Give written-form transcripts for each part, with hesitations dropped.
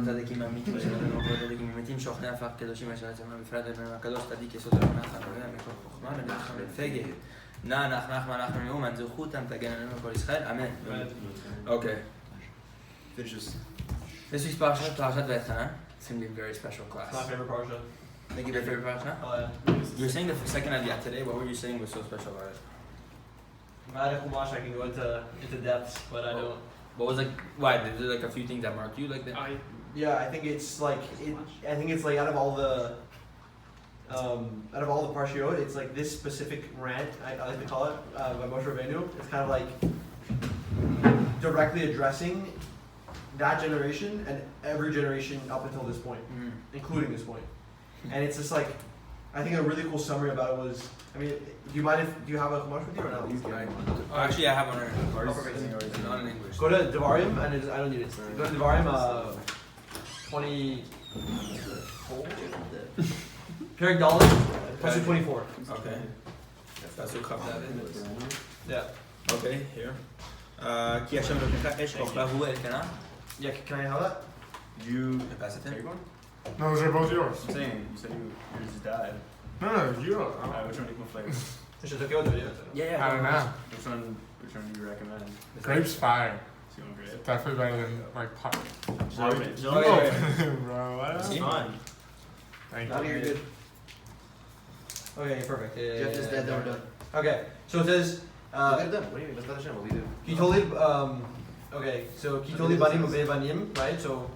צדיקים אמיתיים שלנו, צדיקים אמיתיים שוכני הפך קדושים אשר עצמם בפרט ובהם הקדוש צדיק יסוד רבי נחמן ולהם מכל חוכמה ונחמן ופגל נחמן מאומן זכותם תגן עלינו כל ישראל אמן. Okay. This week's Parashat Vaetchanan. It's going to be a very special class. It's my favorite Parashat. Think your favorite Parashat? Oh yeah. You were saying the second idea today. What were you saying was so special about it? I can go into depths, but I don't. What was like? Why? Is there like a few things that marked you like that? I think it's like out of all the Parashiot, it's like this specific rant. I like to call it by Moshe Rabeinu. It's kind of like directly addressing that generation and every generation up until this point, including this point. And it's just like, I think a really cool summary about it was, I mean, do you have a Chumash with you or no? Actually, I have one already. It's not in English. Go to Devarim, and I don't need it. Go to Devarim 20. Perek Dalet, plus 24. Okay. That's what cup that is. Yeah. Okay, here. Ki Hashem Elokecha Esh Ochlahu Elkana. Yeah, can I have that? You pass it to him? No, those are both yours. I'm saying, you said yours just died. No, you. Alright, which one do you flavor? It's just okay with the video. Yeah. I don't know. Which one do you recommend? Grape's fire. So you want grape? Definitely better than like pop. Jelly. Bro, what? It's fine. Thank Now you. you're good. Okay, perfect. Yeah, Jeff is dead, then we're done. Okay, so it says. We're done. What do you mean? That's not Hashem. What we do? Kitoli, okay, so Kitoli Banim Ubevanim, right? So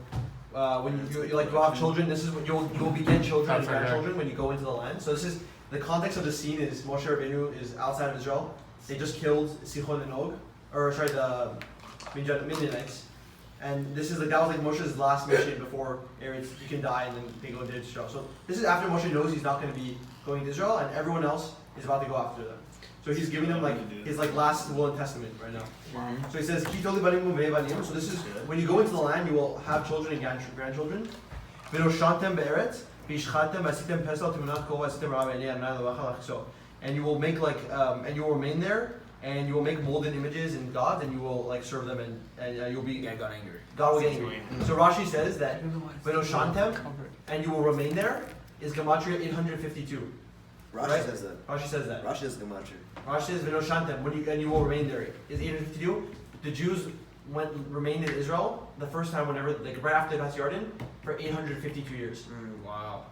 when you like you'll have children, this is what you'll begin children and grandchildren when you go into the land. So this is the context of the scene is Moshe Rabeinu is outside of Israel. They just killed Sichon and Og, or sorry, the Midianites. And this is that was like Moshe's last mission before he can die and then they go to Israel. So this is after Moshe knows he's not going to be going to Israel and everyone else is about to go after them. So he's giving them like his like last will and testament right now. So he says, so this is when you go into the land, you will have children and grandchildren. And you will make like and you will remain there and you will make molten images and gods and you will like serve them and you'll be God angry. God will get angry. So Rashi says that and you will remain there is Gematria 852. Rashi Right? says that. Rashi says that. Rashi is Gematria. Rashi says Vinoshantem, and you will remain there. Is 852. The Jews remained in Israel the first time whenever, like right after they passed Jordan, for 852 years. Wow.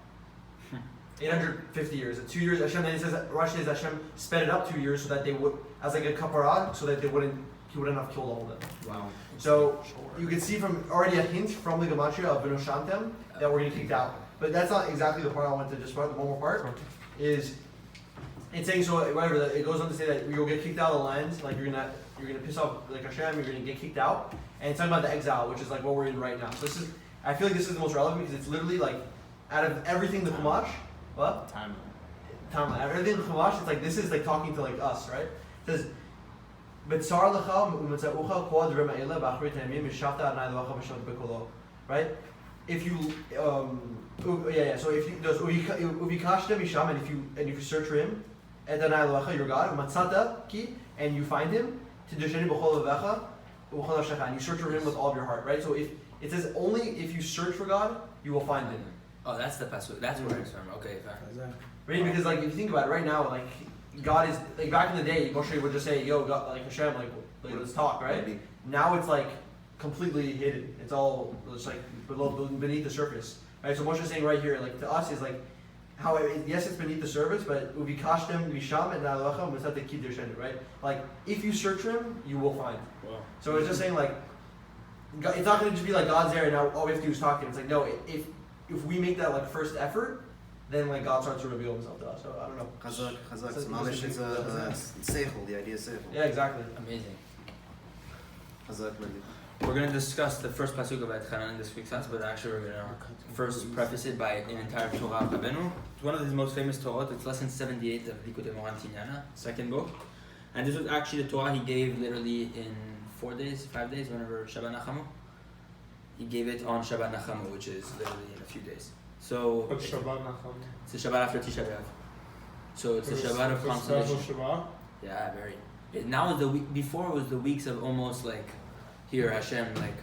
850 years. 2 years. Hashem, then he says Rashi says Hashem sped it up 2 years so that they would, as like a kaparah, so that he wouldn't have killed all of them. Wow. So you can see from already a hint from the Gematria of Vinoshantem that we're getting kicked out. But that's not exactly the part I want to just start. The one more part is it's saying so whatever it goes on to say that you'll get kicked out of the land, like you're gonna piss off like Hashem, you're gonna get kicked out, and it's talking about the exile, which is like what we're in right now. So this is I feel like this is the most relevant because it's literally like out of everything the Chumash, what? Timeline. Everything the Chumash, it's like this is like talking to like us, right? It says B'tzar lecha u'metzaucha kol adrei ha'ele b'achrit ha'yamim mishafta adonai lecha b'shem b'kolo, right? If you so if you does uvikashta misham and if you search for him, Adonai Elohecha your God, matzata ki, and you find him, tidasheni b'chol levecha u'chol nafshecha, and you search for him with all of your heart, right? So if it says only if you search for God, you will find him. Oh, that's the pasuk. That's where it's from. Okay, fine. Right? Because like if you think about it, right now, like God is like back in the day, Moshe would just say, "Yo, God, like Hashem, like let's talk," right? Now it's like completely hidden. It's all just like beneath the surface, right? So Moshe is saying right here, like to us, is like how yes, it's beneath the surface, but uvikashtem misham and na'alocha mitzat kiddushenu, right? Like if you search for him, you will find. Wow. So it's just saying like God, it's not going to just be like God's there and now all we have to do is talk to him. It's like no, if we make that like first effort, then like God starts to reveal himself to us. So I don't know. Chazak. So mamish is a seichel. The idea is seichel. Yeah, exactly. Amazing. Chazak, We're going to discuss the first pasuk of Vaetchanan in this week's class, but actually we're going to first preface it by an entire Torah of Rabbeinu. It's one of his most famous Torahs. It's lesson 78 of Likutei Moharan II, second book. And this was actually the Torah he gave literally in 5 days, whenever Shabbat Nachamu. He gave it on Shabbat Nachamu, which is literally in a few days. So What's Shabbat Nachamu? it's the Shabbat after Tisha B'Av. So it's the Shabbat of consolation. Shabbat? Yeah, very. Now is the week. Before it was the weeks of almost like, here Hashem, like,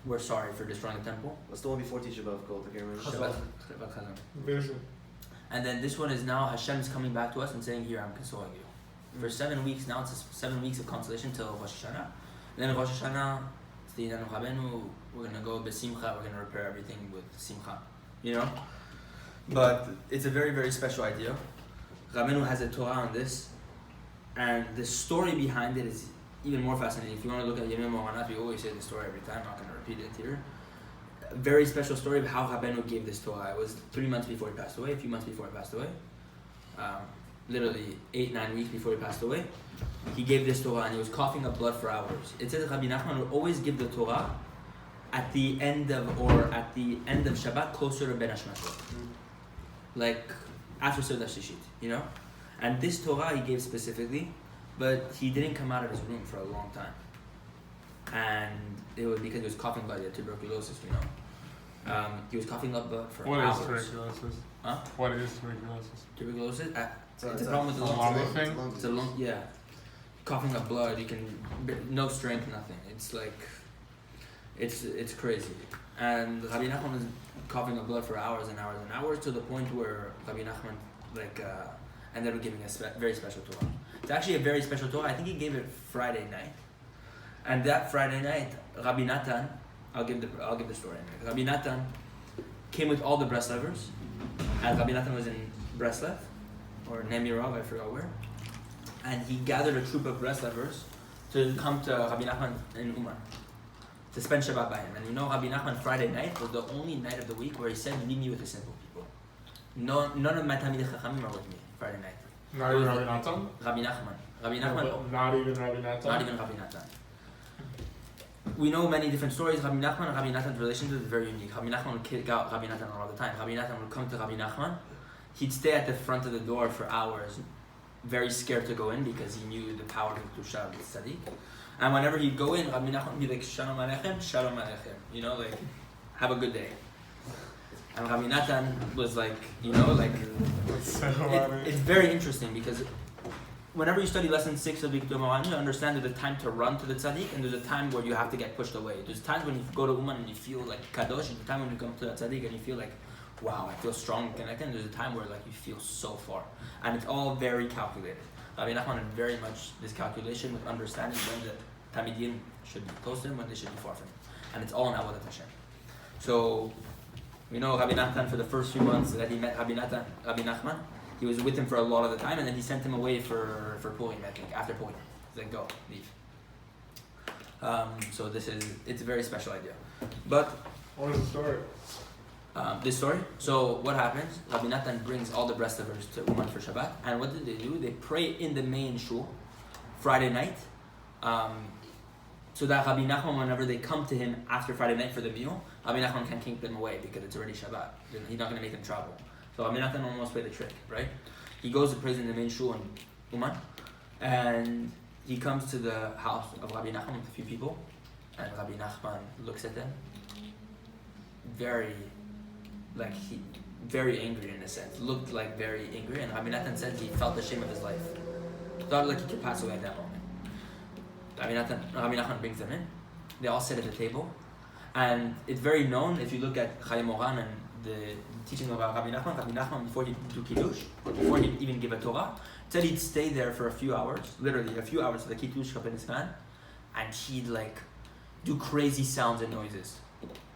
we're sorry for destroying the temple. What's the one before Tisha B'Av called? I can't remember. Vaetchanan. Vision. And then this one is now Hashem's coming back to us and saying, here, I'm consoling you. For 7 weeks now, it's 7 weeks of consolation till Rosh Hashanah. And then Rosh Hashanah, it's the Rebbe Nachman, we're going to go besimcha, we're going to repair everything with simcha. You know? But it's a very, very special idea. Rabeinu has a Torah on this, and the story behind it is even more fascinating. If you want to look at Likutei Moharan II, we always say the story every time, I'm not going to repeat it here. A very special story of how Rabeinu gave this Torah. It was 3 months before he passed away, a few months before he passed away. Literally 8-9 weeks before he passed away. He gave this Torah and he was coughing up blood for hours. It says that Rebbe Nachman would always give the Torah at the end of Shabbat, closer to Ben Hashmashot. Like after Seudah Shishit, you know? And this Torah he gave specifically, but he didn't come out of his room for a long time. And it was because he was coughing blood, he had tuberculosis, you know? He was coughing up blood for hours. What is tuberculosis? Huh? What is tuberculosis? Tuberculosis? It's a a problem with the a lungs. lung thing? It's a lung, yeah. Coughing up blood, you can, no strength, nothing. It's like, it's crazy. And Rebbe Nachman was coughing up blood for hours and hours and hours to the point where Rebbe Nachman ended up giving a very special Torah. It's actually a very special Torah. I think he gave it Friday night. And that Friday night, Rabbi Natan, I'll give the story anyway. Rabbi Natan came with all the Breslevers, and Rabbi Natan was in Breslev, or Nemirov, I forgot where. And he gathered a troop of Breslevers to come to Rabbi Nachman in Uman, to spend Shabbat by him. And you know, Rabbi Nachman Friday night was the only night of the week where he said, leave me with the simple people. None of my Talmidei Chachamim are with me Friday night. Not even Rabbi Natan? Rabbi Nachman. Rabbi Nachman. Not even Rabbi Natan? Not even Rabbi Natan. We know many different stories. Rabbi Nachman and Rabbi Natan's relationship is very unique. Rabbi Nachman would kick out Rabbi Natan all the time. Rabbi Natan would come to Rabbi Nachman. He'd stay at the front of the door for hours, very scared to go in because he knew the power of Kedusha of the tzadik. And whenever he'd go in, Rabbi Nachman would be like, Shalom Aleichem, Shalom Aleichem. You know, like, have a good day. And Rabbi Natan was like, you know, like, it's very interesting because whenever you study lesson 6 of Likutei Moharan, you understand there's a time to run to the tzadik and there's a time where you have to get pushed away. There's times when you go to Uman and you feel like kadosh, and there's a time when you come to the tzadik and you feel like, wow, I feel strong and connected, and there's a time where like you feel so far. And it's all very calculated. Rabbi Nachman had very much this calculation with understanding when the Talmidim should be close to him, when they should be far from him. And it's all in Avodat Hashem. So, we know Rabbi Nachman for the first few months that he met Rabbi Nachman, he was with him for a lot of the time, and then he sent him away for Purim, I think, after Purim. He's like, go, leave. So it's a very special idea. But What is the story? this story. So what happens? Rabbi Natan brings all the Breslevers to Uman for Shabbat, and what do? They pray in the main shul Friday night, so that Rabbi Nachman, whenever they come to him after Friday night for the meal, Rabbi Nachman can keep them away because it's already Shabbat. He's not going to make them travel. So Rabbi Natan almost played the trick, right? He goes to pray in the main shul in Uman, and he comes to the house of Rabbi Nachman with a few people, and Rabbi Nachman looks at them, very angry in a sense, looked like very angry, and Rabbi Natan said he felt the shame of his life. Thought like he could pass away at that moment. Rabbi Nachman brings them in, they all sit at the table, and it's very known, if you look at Chaim Moran and the teaching about Rabbi Nachman before he'd do Kiddush, or before he'd even give a Torah, said he'd stay there for a few hours, literally a few hours for the Kiddush in his hand, and he'd like do crazy sounds and noises,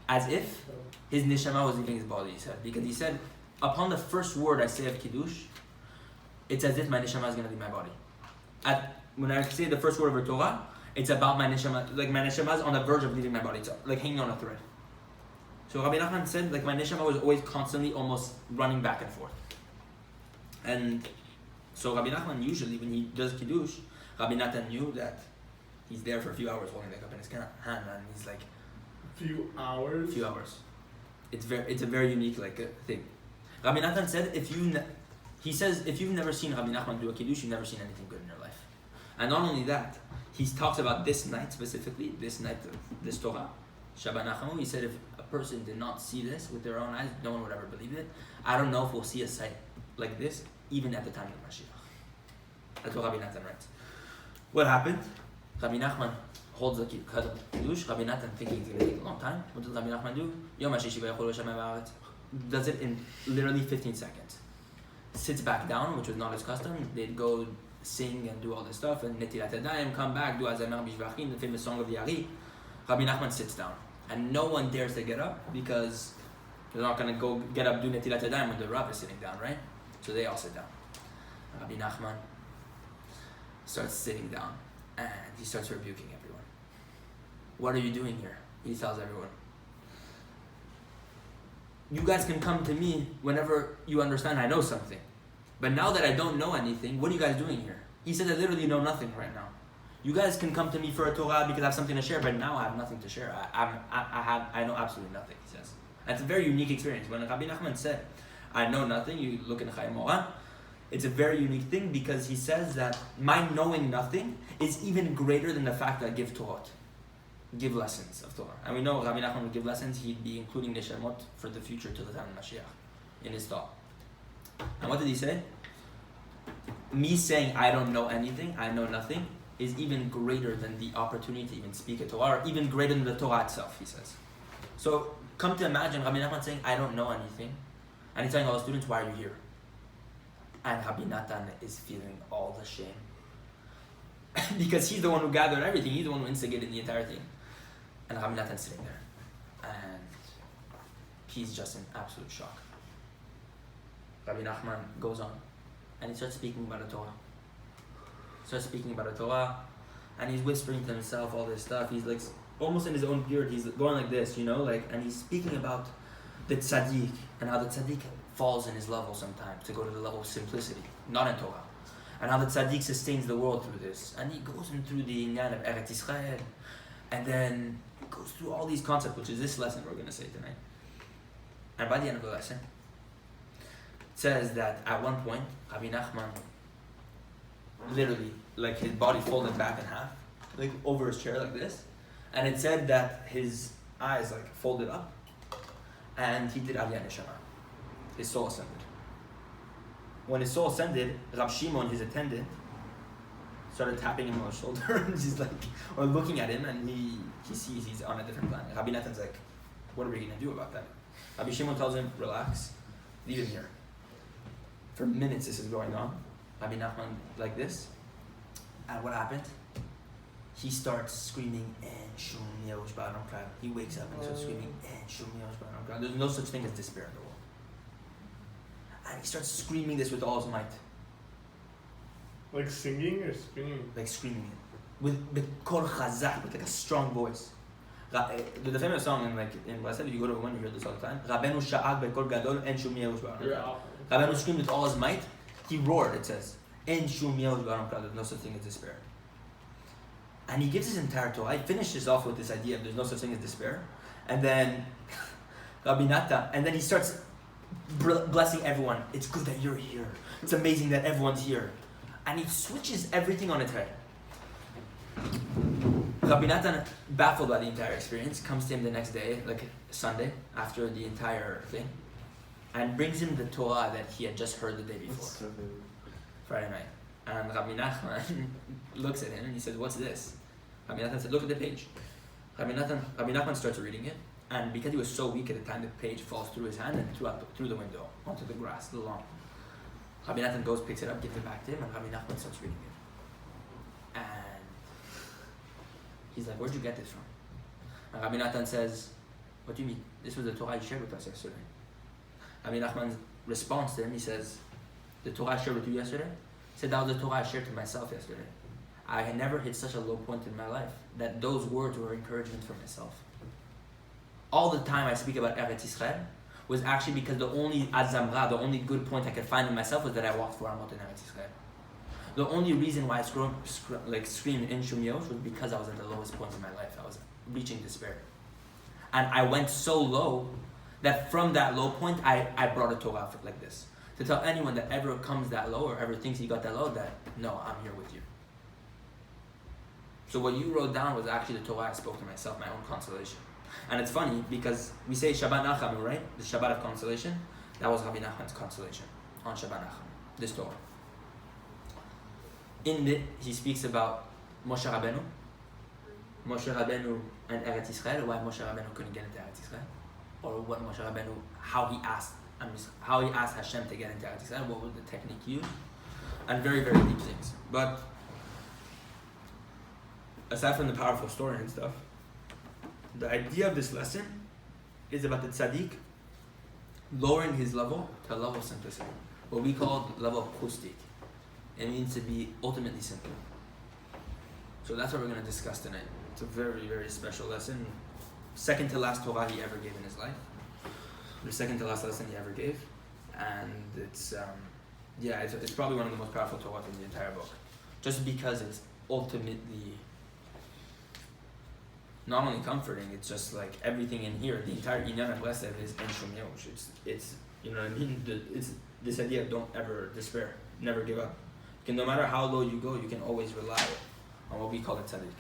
as if his neshama was leaving his body, he said. Because he said, upon the first word I say of Kiddush, it's as if my neshama is going to leave my body. When I say the first word of a Torah, it's about my neshama, like my neshama is on the verge of leaving my body, it's like hanging on a thread. So Rabbi Nachman said, like my neshama was always constantly almost running back and forth. And so Rabbi Nachman usually, when he does Kiddush, Rabbi Natan knew that he's there for a few hours holding the cup in his hand, and he's like, Few hours? few hours. It's a very unique thing. Rabbi Natan said, if you've never seen Rabbi Nachman do a Kiddush, you've never seen anything good in your life. And not only that, he talks about this night specifically, this night of this Torah, Shabbat Nachamu. He said if a person did not see this with their own eyes, no one would ever believe it. I don't know if we'll see a sight like this even at the time of Mashiach. That's what Rabbi Natan writes. What happened? Rabbi Nachman holds the Kiddush. Rabbi Nathan thinking it's going to take a long time. What does Rabbi Nachman do? Yom HaShishi v'yachol Hashem ha'aretz. Does it in literally 15 seconds. Sits back down, which was not his custom. They'd go sing and do all this stuff, and Netilat Yadayim, come back, do Azamer Bishvachim, the famous song of the Ari. Rabbi Nachman sits down, and no one dares to get up because they're not going to go get up, do Netilat Yadayim when the Rav is sitting down, right? So they all sit down. Rabbi Nachman starts sitting down, and he starts rebuking everyone. What are you doing here? He tells everyone. You guys can come to me whenever you understand I know something. But now that I don't know anything, what are you guys doing here? He said I literally know nothing right now. You guys can come to me for a Torah because I have something to share, but now I have nothing to share. I know absolutely nothing, he says. And it's a very unique experience. When Rebbe Nachman said, I know nothing, you look in Likutei Moharan, it's a very unique thing because he says that my knowing nothing is even greater than the fact that I give Torah. Give lessons of Torah. And we know Rebbe Nachman would give lessons, he'd be including Neshemot for the future to the time of Mashiach in his thought. And what did he say? Me saying I don't know anything, I know nothing, is even greater than the opportunity to even speak a Torah, or even greater than the Torah itself, he says. So come to imagine Rabbi Nachman saying, I don't know anything, and he's telling all the students, why are you here? And Rabbi Natan is feeling all the shame. Because he's the one who gathered everything, he's the one who instigated the entire thing. And Rabbi Natan's sitting there, and he's just in absolute shock. Rabbi Nachman goes on, and he starts speaking about the Torah. And he's whispering to himself all this stuff. He's like almost in his own beard. He's going like this, and he's speaking about the tzadik and how the tzadik falls in his level sometimes to go to the level of simplicity, not in Torah, and how the tzadik sustains the world through this. And he goes in through the inyan of Eretz Yisrael, and then goes through all these concepts, which is this lesson we're going to say tonight. And by the end of the lesson, says that at one point, Rabbi Nachman, literally, like his body folded back in half, like over his chair like this, and it said that his eyes like folded up, and he did Aliyah Neshama. His soul ascended. When his soul ascended, Rab Shimon, his attendant, started tapping him on the shoulder, and he's like, or looking at him, and he sees he's on a different planet. Rabbi Natan's like, what are we going to do about that? Rabbi Shimon tells him, relax, leave him here. For minutes this is going on. Rabbi Nachman like this. And what happened? He starts screaming, he wakes up and starts screaming, there's no such thing as despair in the world. And he starts screaming this with all his might. Like singing or screaming? Like screaming it. With kol chazak, with like a strong voice. The famous song in Brazil, if you go to one, you hear this all the time. Rabbeinu sha'ak bekol gadol en shum yehush ba'aram. Rabbeinu screamed with all his might. He roared, it says. En shum yehush ba'aram. There's no such thing as despair. And he gives his entire Torah. He finishes off with this idea of there's no such thing as despair. And then Rabbi Natan, and then he starts blessing everyone. It's good that you're here. It's amazing that everyone's here. And he switches everything on its head. Rabbi Natan, baffled by the entire experience, comes to him the next day, like Sunday, after the entire thing, and brings him the Torah that he had just heard the day before, Friday night. And Rabbi Nachman looks at him and he says, what's this? Rabbi Natan said, look at the page. Rabbi Nachman starts reading it, and because he was so weak at the time, the page falls through his hand and through the window, onto the grass, the lawn. Rabbi Natan goes, picks it up, gives it back to him, and Rabbi Nachman starts reading it. And he's like, where'd you get this from? And Rabbi Natan says, what do you mean? This was the Torah you shared with us yesterday. Rabbi Nachman's response to him, he says, the Torah I shared with you yesterday? He said, that was the Torah I shared to myself yesterday. I had never hit such a low point in my life that those words were encouragement for myself. All the time I speak about Eretz Yisrael was actually because the only azamra, the only good point I could find in myself was that I walked 4 amot in Eretz Yisrael. The only reason why I screamed in Shum Yosh was because I was at the lowest point in my life. I was reaching despair. And I went so low that from that low point, I brought a Torah like this. To tell anyone that ever comes that low or ever thinks he got that low, that no, I'm here with you. So what you wrote down was actually the Torah I spoke to myself, my own consolation. And it's funny because we say Shabbat Nachamu, right? The Shabbat of consolation. That was Rabbi Nachman's consolation on Shabbat Nachamu, this Torah. In it, he speaks about Moshe Rabeinu. Moshe Rabeinu and Eretz Yisrael, why Moshe Rabeinu couldn't get into Eretz Yisrael, or what Moshe Rabeinu, how he asked Hashem to get into Eretz Yisrael, what was the technique used, and very, very deep things. But aside from the powerful story and stuff, the idea of this lesson is about the tzadik lowering his level to a level of simplicity, what we call the level of pustik. It means to be ultimately simple. So that's what we're going to discuss tonight. It's a very, very special lesson. Second to last Torah he ever gave in his life. The second to last lesson he ever gave. And it's probably one of the most powerful Torah in the entire book. Just because it's ultimately not only comforting, it's just like everything in here, the entire Inyan and Blessed is in Shum Yosh. It's you know what I mean? It's this idea of don't ever despair, never give up. No matter how low you go, you can always rely on what we call a tzadik.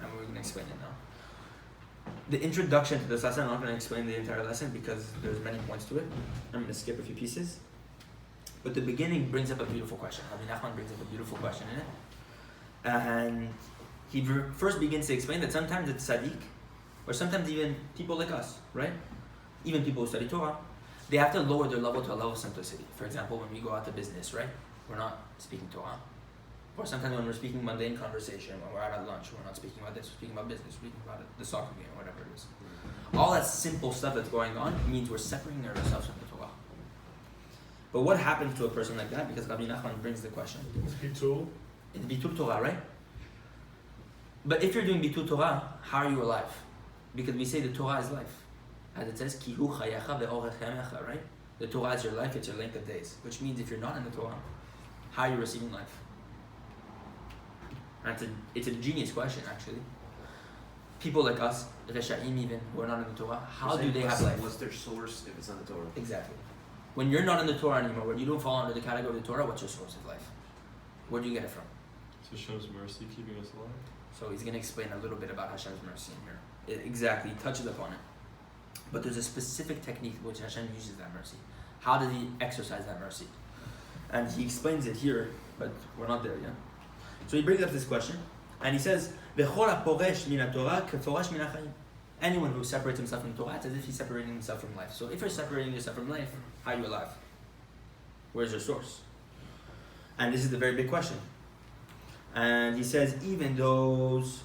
And we're going to explain it now. The introduction to this lesson, I'm not going to explain the entire lesson because there's many points to it. I'm going to skip a few pieces. But the beginning brings up a beautiful question. Rebbe Nachman brings up a beautiful question in it. And he first begins to explain that sometimes it's tzadik, or sometimes even people like us, right? Even people who study Torah, they have to lower their level to a level of simplicity. For example, when we go out to business, right? We're not speaking Torah. Or sometimes when we're speaking mundane conversation, when we're out at lunch, we're not speaking about this, we're speaking about business, we're speaking about the soccer game, or whatever it is. All that simple stuff that's going on means we're separating ourselves from the Torah. But what happens to a person like that? Because Rebbe Nachman brings the question. It's Bitul. It's Bitul Torah, right? But if you're doing Bitul Torah, how are you alive? Because we say the Torah is life. As it says, Ki hu chayecha ve'orechemecha, right? The Torah is your life, it's your length of days. Which means if you're not in the Torah, how are you receiving life? And it's a genius question, actually. People like us, Reshaim even, who are not in the Torah, how do they have life? What's their source if it's not the Torah? Exactly. When you're not in the Torah anymore, when you don't fall under the category of the Torah, what's your source of life? Where do you get it from? It's Hashem's mercy keeping us alive. So he's going to explain a little bit about Hashem's mercy in here. Exactly, he touches upon it. But there's a specific technique which Hashem uses that mercy. How does he exercise that mercy? And he explains it here, but we're not there yet. So he brings up this question, and he says, anyone who separates himself from Torah, it's as if he's separating himself from life. So if you're separating yourself from life, how are you alive? Where's your source? And this is the very big question. And he says, even those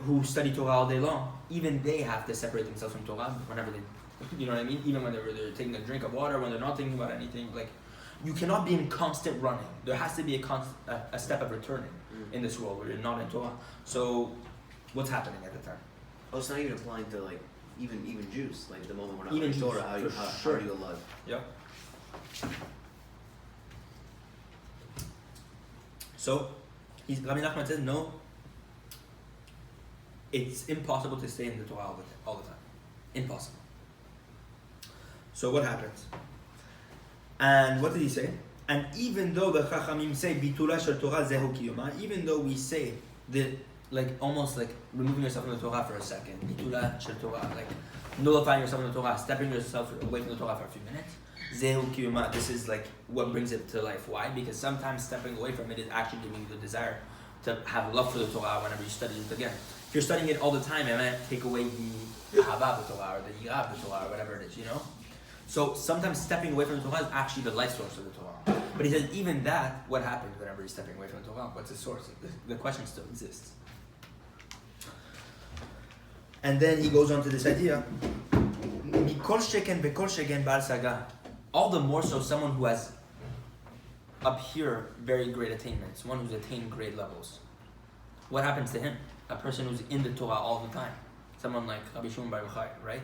who study Torah all day long, even they have to separate themselves from Torah whenever they, you know what I mean? Even when they're taking a drink of water, when they're not thinking about anything, like, you cannot be in constant running. There has to be a step of returning in this world where you're not in Torah. So, what's happening at the time? Oh, it's not even applying to like even Jews. Like the moment we're not Even in Torah, Jews, how are you alive? Yep. So, Rebbe Nachman says, no, it's impossible to stay in the Torah all the time. Impossible. So what happens? And what did he say? And even though the Chachamim say bitula shel Torah zehu kiyuma, even though we say that, like almost like removing yourself from the Torah for a second, bitula shel Torah, like nullifying yourself from the Torah, stepping yourself away from the Torah for a few minutes, zehu kiyuma, this is like what brings it to life. Why? Because sometimes stepping away from it is actually giving you the desire to have love for the Torah whenever you study it again. If you're studying it all the time, it might take away the hava of the Torah or the yirah of the Torah or whatever it is, you know? So sometimes stepping away from the Torah is actually the life source of the Torah. But he says even that, what happens whenever he's stepping away from the Torah? What's the source? The question still exists. And then he goes on to this idea. All the more so someone who has up here very great attainments, one who's attained great levels. What happens to him? A person who's in the Torah all the time. Someone like Rabbi Shimon Bar Yochai, right?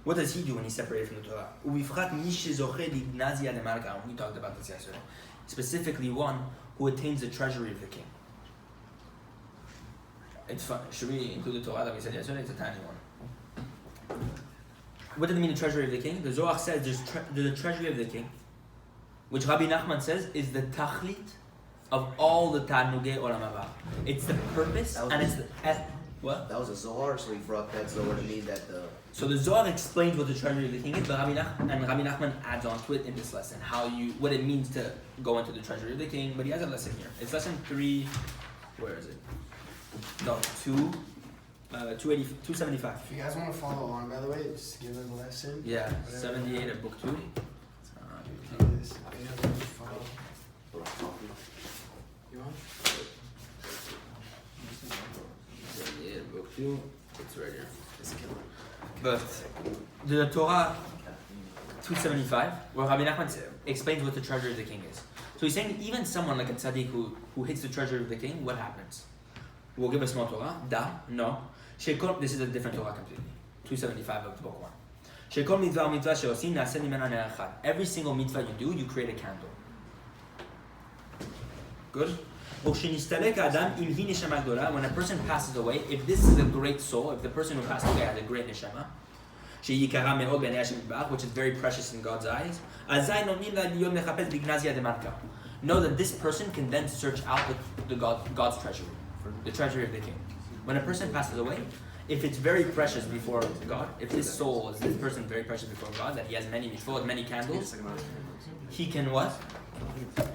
What does he do when he's separated from the Torah? We talked about this yesterday. Specifically one who attains the treasury of the king. It's fun. Should we include the Torah that we said yesterday? It's a tiny one. What does it mean, the treasury of the king? The Zohar says there's a treasury of the king, which Rabbi Nachman says is the tachlit of all the Tanugei Olam Haba. It's the purpose and it's the... What? That was a Zohar, so he brought that Zohar to mean that the... So the Zohar explains what the treasury of the king is, but Rabbi Nachman adds on to it in this lesson, what it means to go into the treasury of the king, but he has a lesson here. It's lesson 3, where is it? No, 2, 275. If you guys want to follow along, by the way, just give it a lesson. Yeah, Whatever. 78 of book 2. Do this. You have to follow. You want? 78 of book 2. It's right here. But the Torah 275, where Rebbe Nachman explains what the treasure of the king is. So he's saying even someone like a tzadik who hits the treasure of the king, what happens? We'll give a small Torah. Da, no. This is a different Torah completely. 275 of book 1. Every single mitzvah you do, you create a candle. Good? When a person passes away, if this is a great soul, if the person who passed away had a great neshama, which is very precious in God's eyes, know that this person can then search out God's treasury, the treasury of the king. When a person passes away, if it's very precious before God, if this soul is this person very precious before God, that he has many mitzvot, many candles, he can what?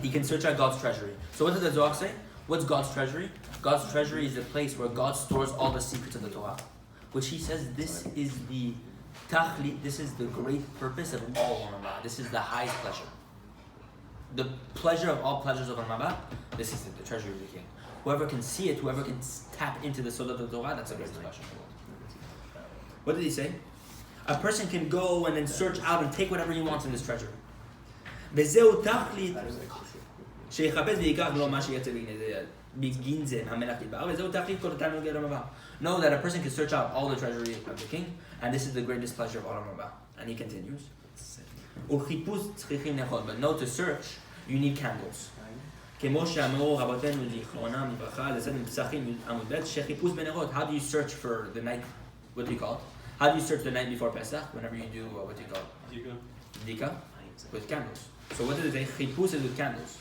He can search out God's treasury. So what does the Zohar say? What's God's treasury? God's treasury is the place where God stores all the secrets of the Torah, which he says this is the tachlit, this is the great purpose of all Olam Haba. This is the highest pleasure. The pleasure of all pleasures of Olam Haba, this is the treasury of the king. Whoever can see it, whoever can tap into the soul of the Torah, that's the greatest pleasure. What did he say? A person can go and then search out and take whatever he wants in this treasury. וזהו תכלית שיחפש ויקח לו מה שיצא בגין זה המלך יתברך וזהו תכלית כל התענוג עולם הבא. Know that a person can search out all the treasury of the king, and this is the greatest pleasure of עולם הבא. And he continues. וחיפוש צריכים לאכול, but no, to search, you need candles. כמו שאמרו רבותינו זיכרונם לברכה לסדר פסחים עמוד ב' שחיפוש בנרות. How do you search for the night, what do you call it? How do you search the night before Pesach? Whenever you do, what do you call it? Dika? With candles. So what does it say? Chipus is with candles.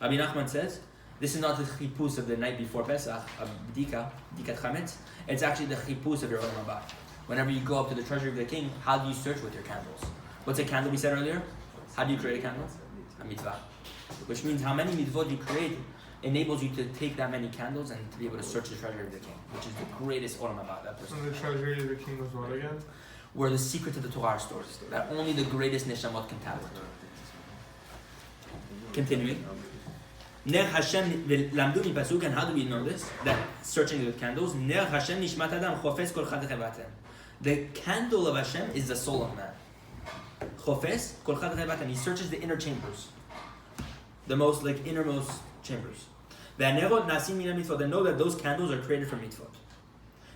Rebbe Nachman says, this is not the chipus of the night before Pesach, of Dikat Chametz. It's actually the chipus of your Olam Haba. Whenever you go up to the treasury of the king, how do you search with your candles? What's a candle we said earlier? How do you create a candle? A mitzvah. Which means how many mitzvot you create enables you to take that many candles and to be able to search the treasury of the king, which is the greatest Olam Haba, that person. And the treasury of the king was what again? Where the secrets of the Torah are stored, that only the greatest neshamot can tap into. Continuing. Ner Hashem lamdu mi pasuk, and how do we know this? That searching with candles. Ner Hashem nishmat adam chofes kol chad chevatem. The candle of Hashem is the soul of man. Chofes kol chad chevatem. He searches the inner chambers, the most innermost chambers. Ve'anerot nasim mina mitzvot. And know that those candles are created from mitzvot.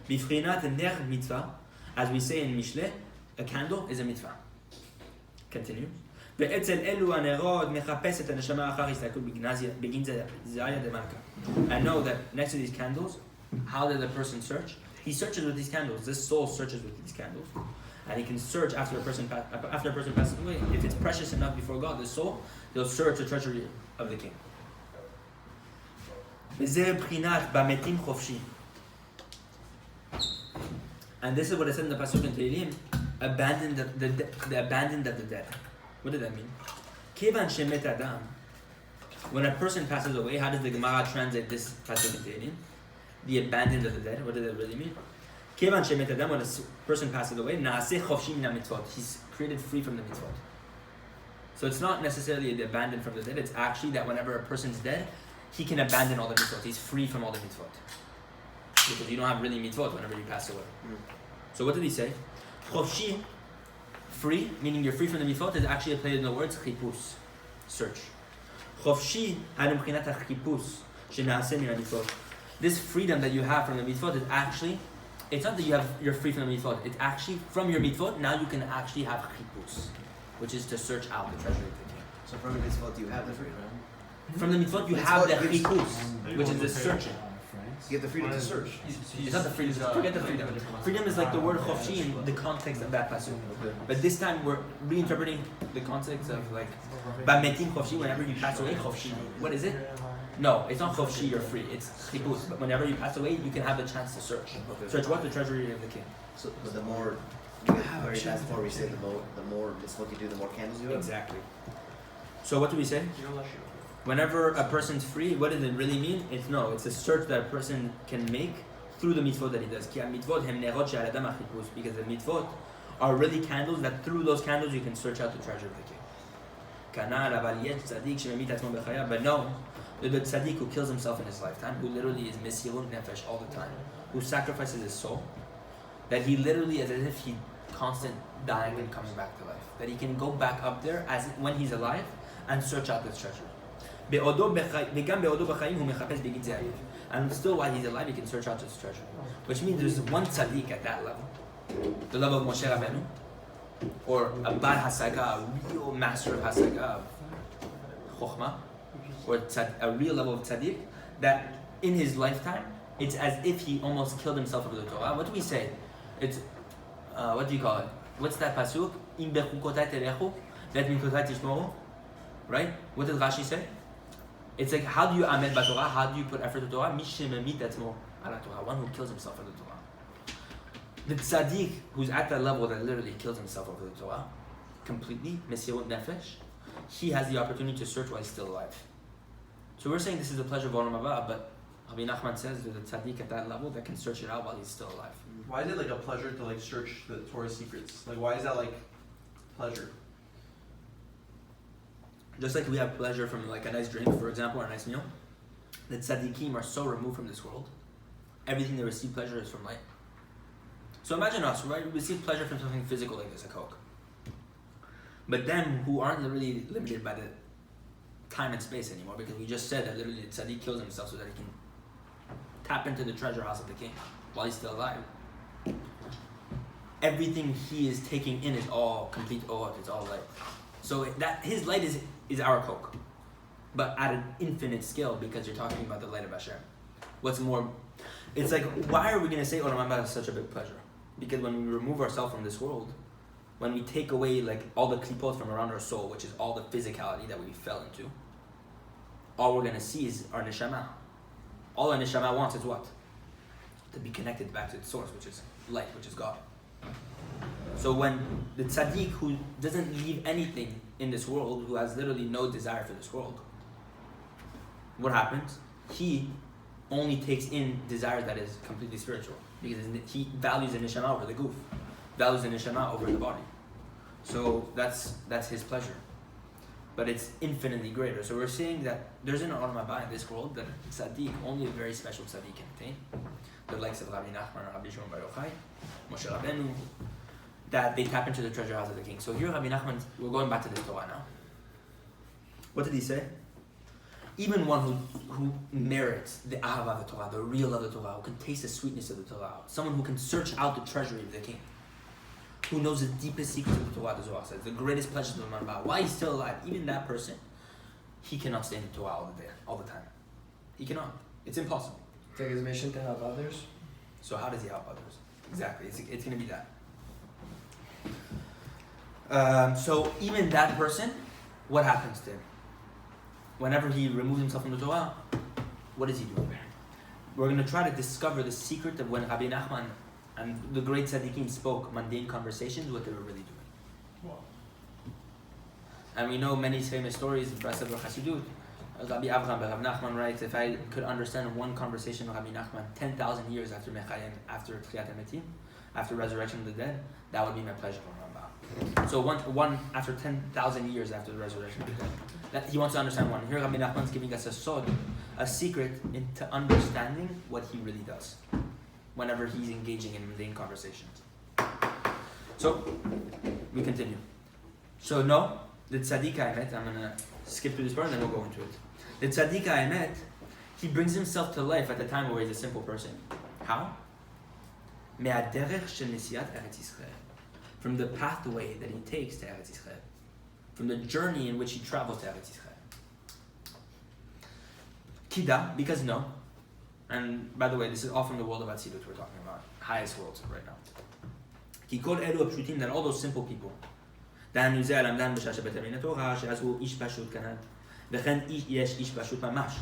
Bifrinat ner mitzvah. As we say in Mishle, a candle is a mitzvah. Continue. And know that next to these candles, how did the person search? He searches with these candles. This soul searches with these candles. And he can search after a person passes away. If it's precious enough before God, the soul, they'll search the treasury of the king. And this is what it said in the Pasuk in Tehillim, abandoned the abandoned of the dead. What did that mean? Kevan shemet adam. When a person passes away, how does the Gemara translate this Pasuk in Tehillim? The abandoned of the dead. What did that really mean? Kevan shemet adam. When a person passes away, naaseh chofshi min mitzvot. He's created free from the mitzvot. So it's not necessarily the abandoned from the dead. It's actually that whenever a person's dead, he can abandon all the mitzvot. He's free from all the mitzvot. Because you don't have really mitzvot whenever you pass away. So what did he say? Chofshi, free, meaning you're free from the mitzvot, is actually a play in the words chipus, search. Chofshi hadum chinat chipus shenaaseh min mitzvot. This freedom that you have from the mitzvot is actually, it's not that you're free from the mitzvot. It's actually from your mitzvot. Now you can actually have chipus, which is to search out the treasury of the king. So from the mitzvot you have the freedom. From the mitzvot you have the chipus, which is the searching. You have the freedom to search. It's not the freedom. Forget the freedom. Freedom is like the word chofshi in the context of that pasuk. But this time we're reinterpreting the context of like bametim chofshi. Whenever you pass away, chofshi. What is it? No, it's not chofshi. You're free. It's chipus. But whenever you pass away, you can have the chance to search. Search what? The treasury of the king. So, but the more you get very fast before we say the more mitzvot you do, the more candles you have. Exactly. So what do we say? Whenever a person's free, what does it really mean? It's a search that a person can make through the mitzvot that he does. Because the mitzvot are really candles that through those candles you can search out the treasure of the king. But no, the tzadik who kills himself in his lifetime, who literally is mesirut nefesh all the time, who sacrifices his soul, that he literally is as if he constant dying and coming back to life. That he can go back up there as when he's alive and search out this treasure. And still while he's alive he can search out this treasure. Which means there's one tzadik at that level. The level of Moshe Rabeinu, or a bar hasaga, a real master of hasaga, of chokhmah, or a real level of tzaddik, that in his lifetime, it's as if he almost killed himself over the Torah. What do we say? It's, what do you call it? What's that pasuk? Im bechukotai telechu, let mikotai tishmoru. Right? What does Rashi say? It's like, how do you amel b'Torah? How do you put effort to Torah? Mi shememit etzmo ala Torah. One who kills himself for the Torah. The tzaddik who's at that level that literally kills himself over the Torah, completely, mesirut nefesh, he has the opportunity to search while he's still alive. So we're saying this is the pleasure of Olam Haba, but Rebbe Nachman says there's a tzaddik at that level that can search it out while he's still alive. Why is it like a pleasure to like search the Torah's secrets? Like why is that like pleasure? Just like we have pleasure from like a nice drink, for example, or a nice meal, the tzaddikim are so removed from this world. Everything they receive pleasure is from light. So imagine us, right? We receive pleasure from something physical like this, a Coke. But them who aren't really limited by the time and space anymore, because we just said that literally the tzaddik kills himself so that he can tap into the treasure house of the king while he's still alive. Everything he is taking in is all complete ohot, it's all light. So that his light is our Coke, but at an infinite scale, because you're talking about the light of Hashem. What's more, it's like, why are we going to say Olam Haba is such a big pleasure? Because when we remove ourselves from this world, when we take away like all the klipot from around our soul, which is all the physicality that we fell into, all we're going to see is our neshama. All our neshama wants is what? To be connected back to its source, which is light, which is God. So when the tzaddik who doesn't leave anything in this world, who has literally no desire for this world, what happens? He only takes in desire that is completely spiritual, because he values the neshama over the goof, values the neshama over the body. So that's his pleasure, but it's infinitely greater. So we're saying that there's an Olam Haba in this world that tzaddik, only a very special tzaddik can attain, the likes of Rebbe Nachman, Rabbi Shimon Bar Yochai, Moshe Rabeinu, that they tap into the treasure house of the king. So here Rebbe Nachman, we're going back to this Torah now. What did he say? Even one who merits the ahava of the Torah, the real love of the Torah, who can taste the sweetness of the Torah, someone who can search out the treasury of the king, who knows the deepest secrets of the Torah, the Zohar says, the greatest pleasures of the Manba, why he's still alive, even that person, he cannot stay in the Torah all the time. He cannot. It's impossible. It's like his mission to help others. So how does he help others? Exactly, it's going to be that. So even that person, what happens to him? Whenever he removes himself from the Torah, what does he do? We're going to try to discover the secret of when Rebbe Nachman and the great tzaddikim spoke mundane conversations, what they were really doing. Wow. And we know many famous stories of Brasov or Chassidut. Rabbi Avraham, Rebbe Nachman writes, if I could understand one conversation of Rabbi Nachman 10,000 years after Mechayim, after Tchiyat HaMetim, after resurrection of the dead, that would be my pleasure for Rambam. So one after 10,000 years after the resurrection of the dead, that he wants to understand one. Here Rabbi Nachman is giving us a sod, a secret into understanding what he really does whenever he's engaging in mundane conversations. So we continue. So no, the tzaddik ha'emet, I'm gonna skip through this part and then we'll go into it. The tzaddik ha'emet, he brings himself to life at the time where he's a simple person. How? Me'aderech shel nesiat Eretz Yisrael, from the pathway that he takes to Eretz Yisrael, from the journey in which he travels to Eretz Yisrael. Kida, because no, and by the way, this is all from the world of Atzilut we're talking about, highest worlds right now. Ki kol elu apshutim, that all those simple people, Dan Yuzel Amdan B'Shasha B'Termin Torah, She'azu Ish Pashut Kanad, V'chen Yesh Ish Pashut Mamash.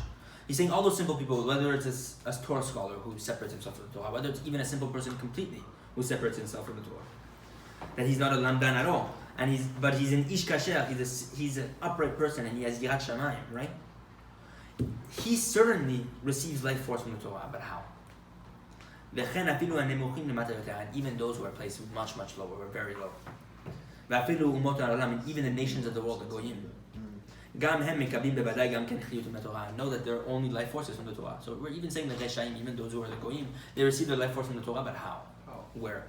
He's saying all those simple people, whether it's a Torah scholar who separates himself from the Torah, whether it's even a simple person completely who separates himself from the Torah, that he's not a lamdan at all, and he's an ish kasher, he's an upright person, and he has yirat shamayim, right? He certainly receives life force from the Torah, but how? וכן אפילו הנמוכים למטה יותר, and even those who are placed much lower, were very low. ואפילו אומות העולם, and even the nations of the world, הגויים. גם הם מקבלים בוודאי גם כן חיות מהתורה. I know that there are only life forces from the Torah. So we're even saying the Reshaim, even those who are the goyim, they receive their life force from the Torah, but how? Where?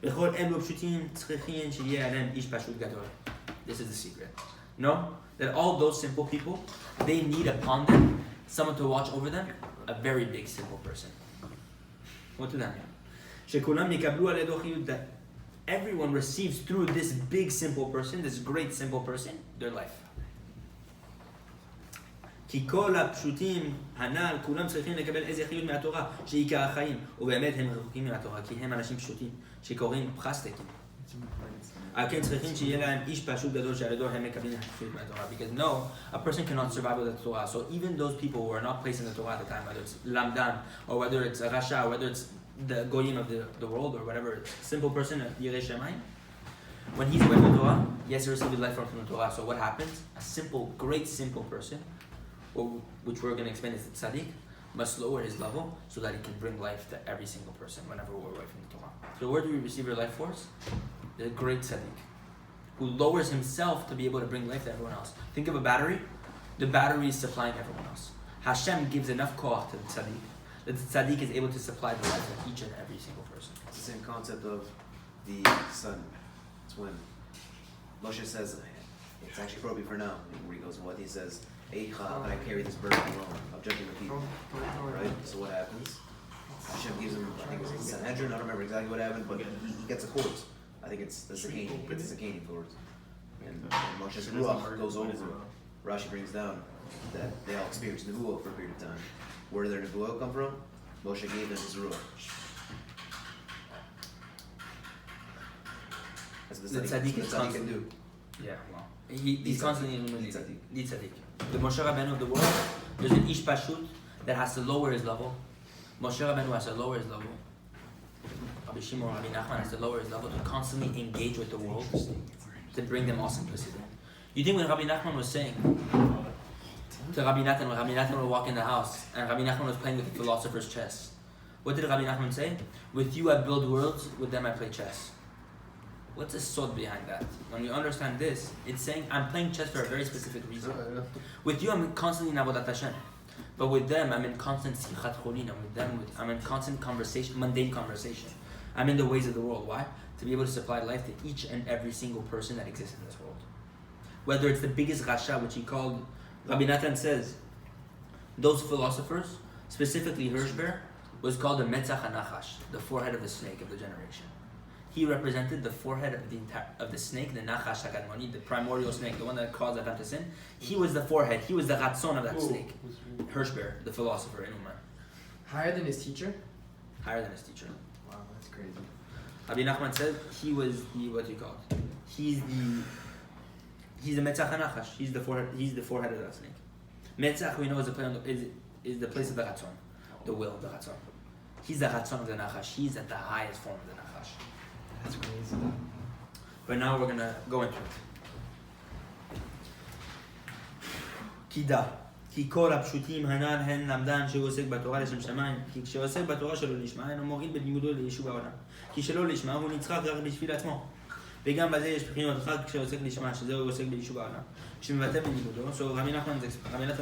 וכל אלו פשוטים צריכים שיהיה עליהם איש פשוט גדול. This is the secret. No? That all those simple people, they need upon them someone to watch over them, a very big simple person. What does that mean? שכולם יקבלו על ידו חיות, that everyone receives through this big simple person, this great simple person, their life. כי כל הפשוטים הנ"ל, כולם צריכים לקבל איזה חיות מהתורה, שהיא עיקר החיים, ובאמת הם רחוקים מהתורה, כי הם אנשים פשוטים, שקוראים פרסטקים. על כן צריכים שיהיה להם איש פשוט גדול שעל ידו הם מקבלים חיות מהתורה. Because no, a person cannot survive without the Torah. So even those people who are not placed in the Torah at the time, whether it's Lamdan, or whether it's a Rasha, or whether it's the Goyim of the world, or whatever, simple person, Yirei Shemayim, when he's away from the Torah, yes, he receives life from the Torah. So what happens? A simple, great simple person, which we're going to explain is the tzadik, must lower his level so that he can bring life to every single person whenever we're away from the Torah. So where do we receive your life force? The great tzadik, who lowers himself to be able to bring life to everyone else. Think of a battery. The battery is supplying everyone else. Hashem gives enough koach to the tzadik that the tzadik is able to supply the life of each and every single person. It's the same concept of the sun. It's when Moshe says, it's actually appropriate for now, where he goes, what he says, Eicha, and I carry this burden alone of judging the people. Right? So what happens? Hashem gives him, I think it was Sanhedrin, I don't remember exactly what happened, but he gets a corpse. I think it's the Zakani, he gets the Zakani corpse. And Moshe's Ruach goes over. Rashi brings down that they all experienced Nebuah for a period of time. Where did their Nebuah come from? Moshe gave them his Ruach. That's what the tzaddik can do. Yeah, well, he's constantly lead tzaddik. The Moshe Rabeinu of the world, there's an ish pashut that has to lower his level. Moshe Rabeinu has to lower his level. Rabbi Shimon, Rebbe Nachman has to lower his level to constantly engage with the world, to bring them all simplicity. You think when Rabbi Nachman was saying to Rabbi Natan, when Rabbi Natan would walk in the house and Rabbi Nachman was playing with the philosopher's chess, what did Rabbi Nachman say? With you I build worlds, with them I play chess. What's the sod behind that? When you understand this, it's saying I'm playing chess for a very specific reason. With you I'm constantly in Avodat Hashem. But with them I'm in constant simchat cholin. I'm in constant conversation, mundane conversation. I'm in the ways of the world. Why? To be able to supply life to each and every single person that exists in this world. Whether it's the biggest rasha, which he called, Rabbi Natan says, those philosophers, specifically Hirschberg, was called the Metzach HaNachash, the forehead of the snake of the generation. He represented the forehead of the snake, the Nachash HaKadmoni, the primordial snake, the one that caused Adam to sin. He was the forehead, he was the Ratzon of that snake. Hirschberg, the philosopher in Uman. Higher than his teacher? Higher than his teacher. Wow, that's crazy. Rabbi Nachman said he was the, what do you call it? He's the Metzach HaNachash. He's the forehead of that snake. Metzach, we know, is the place of the Ratzon, the will of the Ratzon. He's the Ratzon of the Nachash. He's at the highest form of the Nachash. That's crazy. But now we're going to go into it. Kida. כי כל הפשוטים הנ"ל הן למדן שהוא עוסק בתורה לשם שמיים, כי כשעוסק בתורה שלו לשמה אינו מועיל בלימודו ליישוב העולם, כי שלא לשמה הוא נצחק רק בשביל עצמו, וגם בזה יש בחינות אחת כשעוסק לשמה, שזהו עוסק ביישוב העולם, כשמבטא בלימודו. So Rabbi Nachman is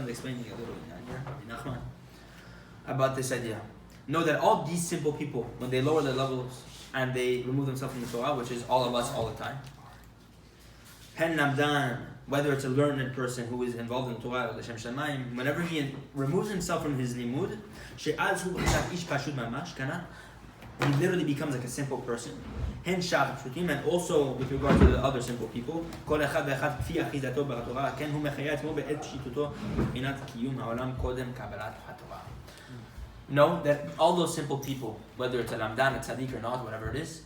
explaining a little bit here, Rabbi Nachman, about this idea. Know that all these simple people, when they lower their levels and they remove themselves from the Torah, which is all of us all the time, hen namdan, whether it's a learned person who is involved in Torah or L'Shem Shamayim, whenever he removes himself from his limud, she'az hu ish pashut mamash, he literally becomes like a simple person. Hen shach pshutim, and also with regard to the other simple people, kol echad ve'echad kfi achizato b'Torah, ken hu mechaya etzmo be'et pshituto b'chinat kiyum ha'olam kodem kabbalat ha'Torah. Know that all those simple people, whether it's a lamdan, a tzadik or not, whatever it is,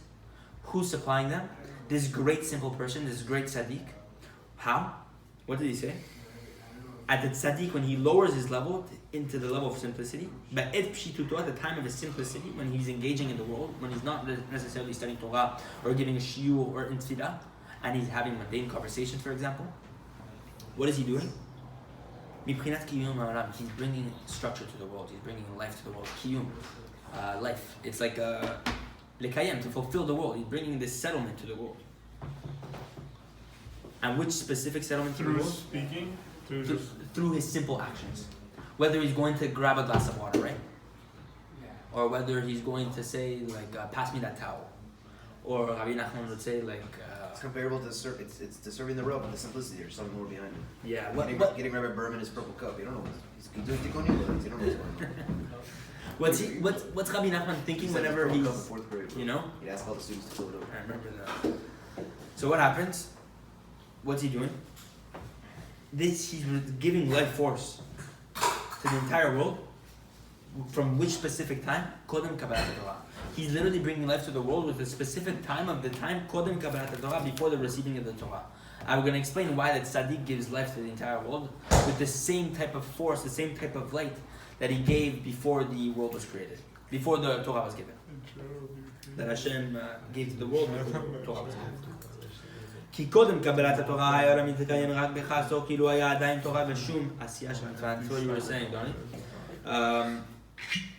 who's supplying them? This great simple person, this great tzadik. How? What did he say? At the tzaddik, when he lowers his level into the level of simplicity, but at the time of his simplicity, when he's engaging in the world, when he's not necessarily studying Torah or giving a shiur or in tefillah, and he's having mundane conversations, for example, what is he doing? He's bringing structure to the world. He's bringing life to the world. Kiyum. life. It's like lekayem, to fulfill the world. He's bringing this settlement to the world. And which specific settlement to the Through world? speaking? Through his simple actions. Whether he's going to grab a glass of water, right? Or whether he's going to say, like, pass me that towel. Or Rebbe Nachman would say, like... It's comparable to it's to serving the rope and the simplicity. There's something more behind it. yeah, Getting Rabbi Berman his purple cup. You don't know he's doing tikkun. You don't know what's going on. what's Rebbe Nachman thinking whenever Purple cup in he's... fourth grade. You know? He'd ask all the students to fill it up. I remember that. So what happens? What's he doing? He's giving life force to the entire world. From which specific time? Kodem Kabbalat Torah. He's literally bringing life to the world with a specific time of the time Kodem Kabbalat Torah, before the receiving of the Torah. I'm going to explain why that tzadik gives life to the entire world with the same type of force, the same type of light that he gave before the world was created, before the Torah was given. That Hashem gave to the world before the Torah was given. כי קודם קבלת התורה היה העולם מתקיים רק בחסדו, כאילו היה עדיין תורה ושום עשייה של מצווה. That's what you were saying, Donnie.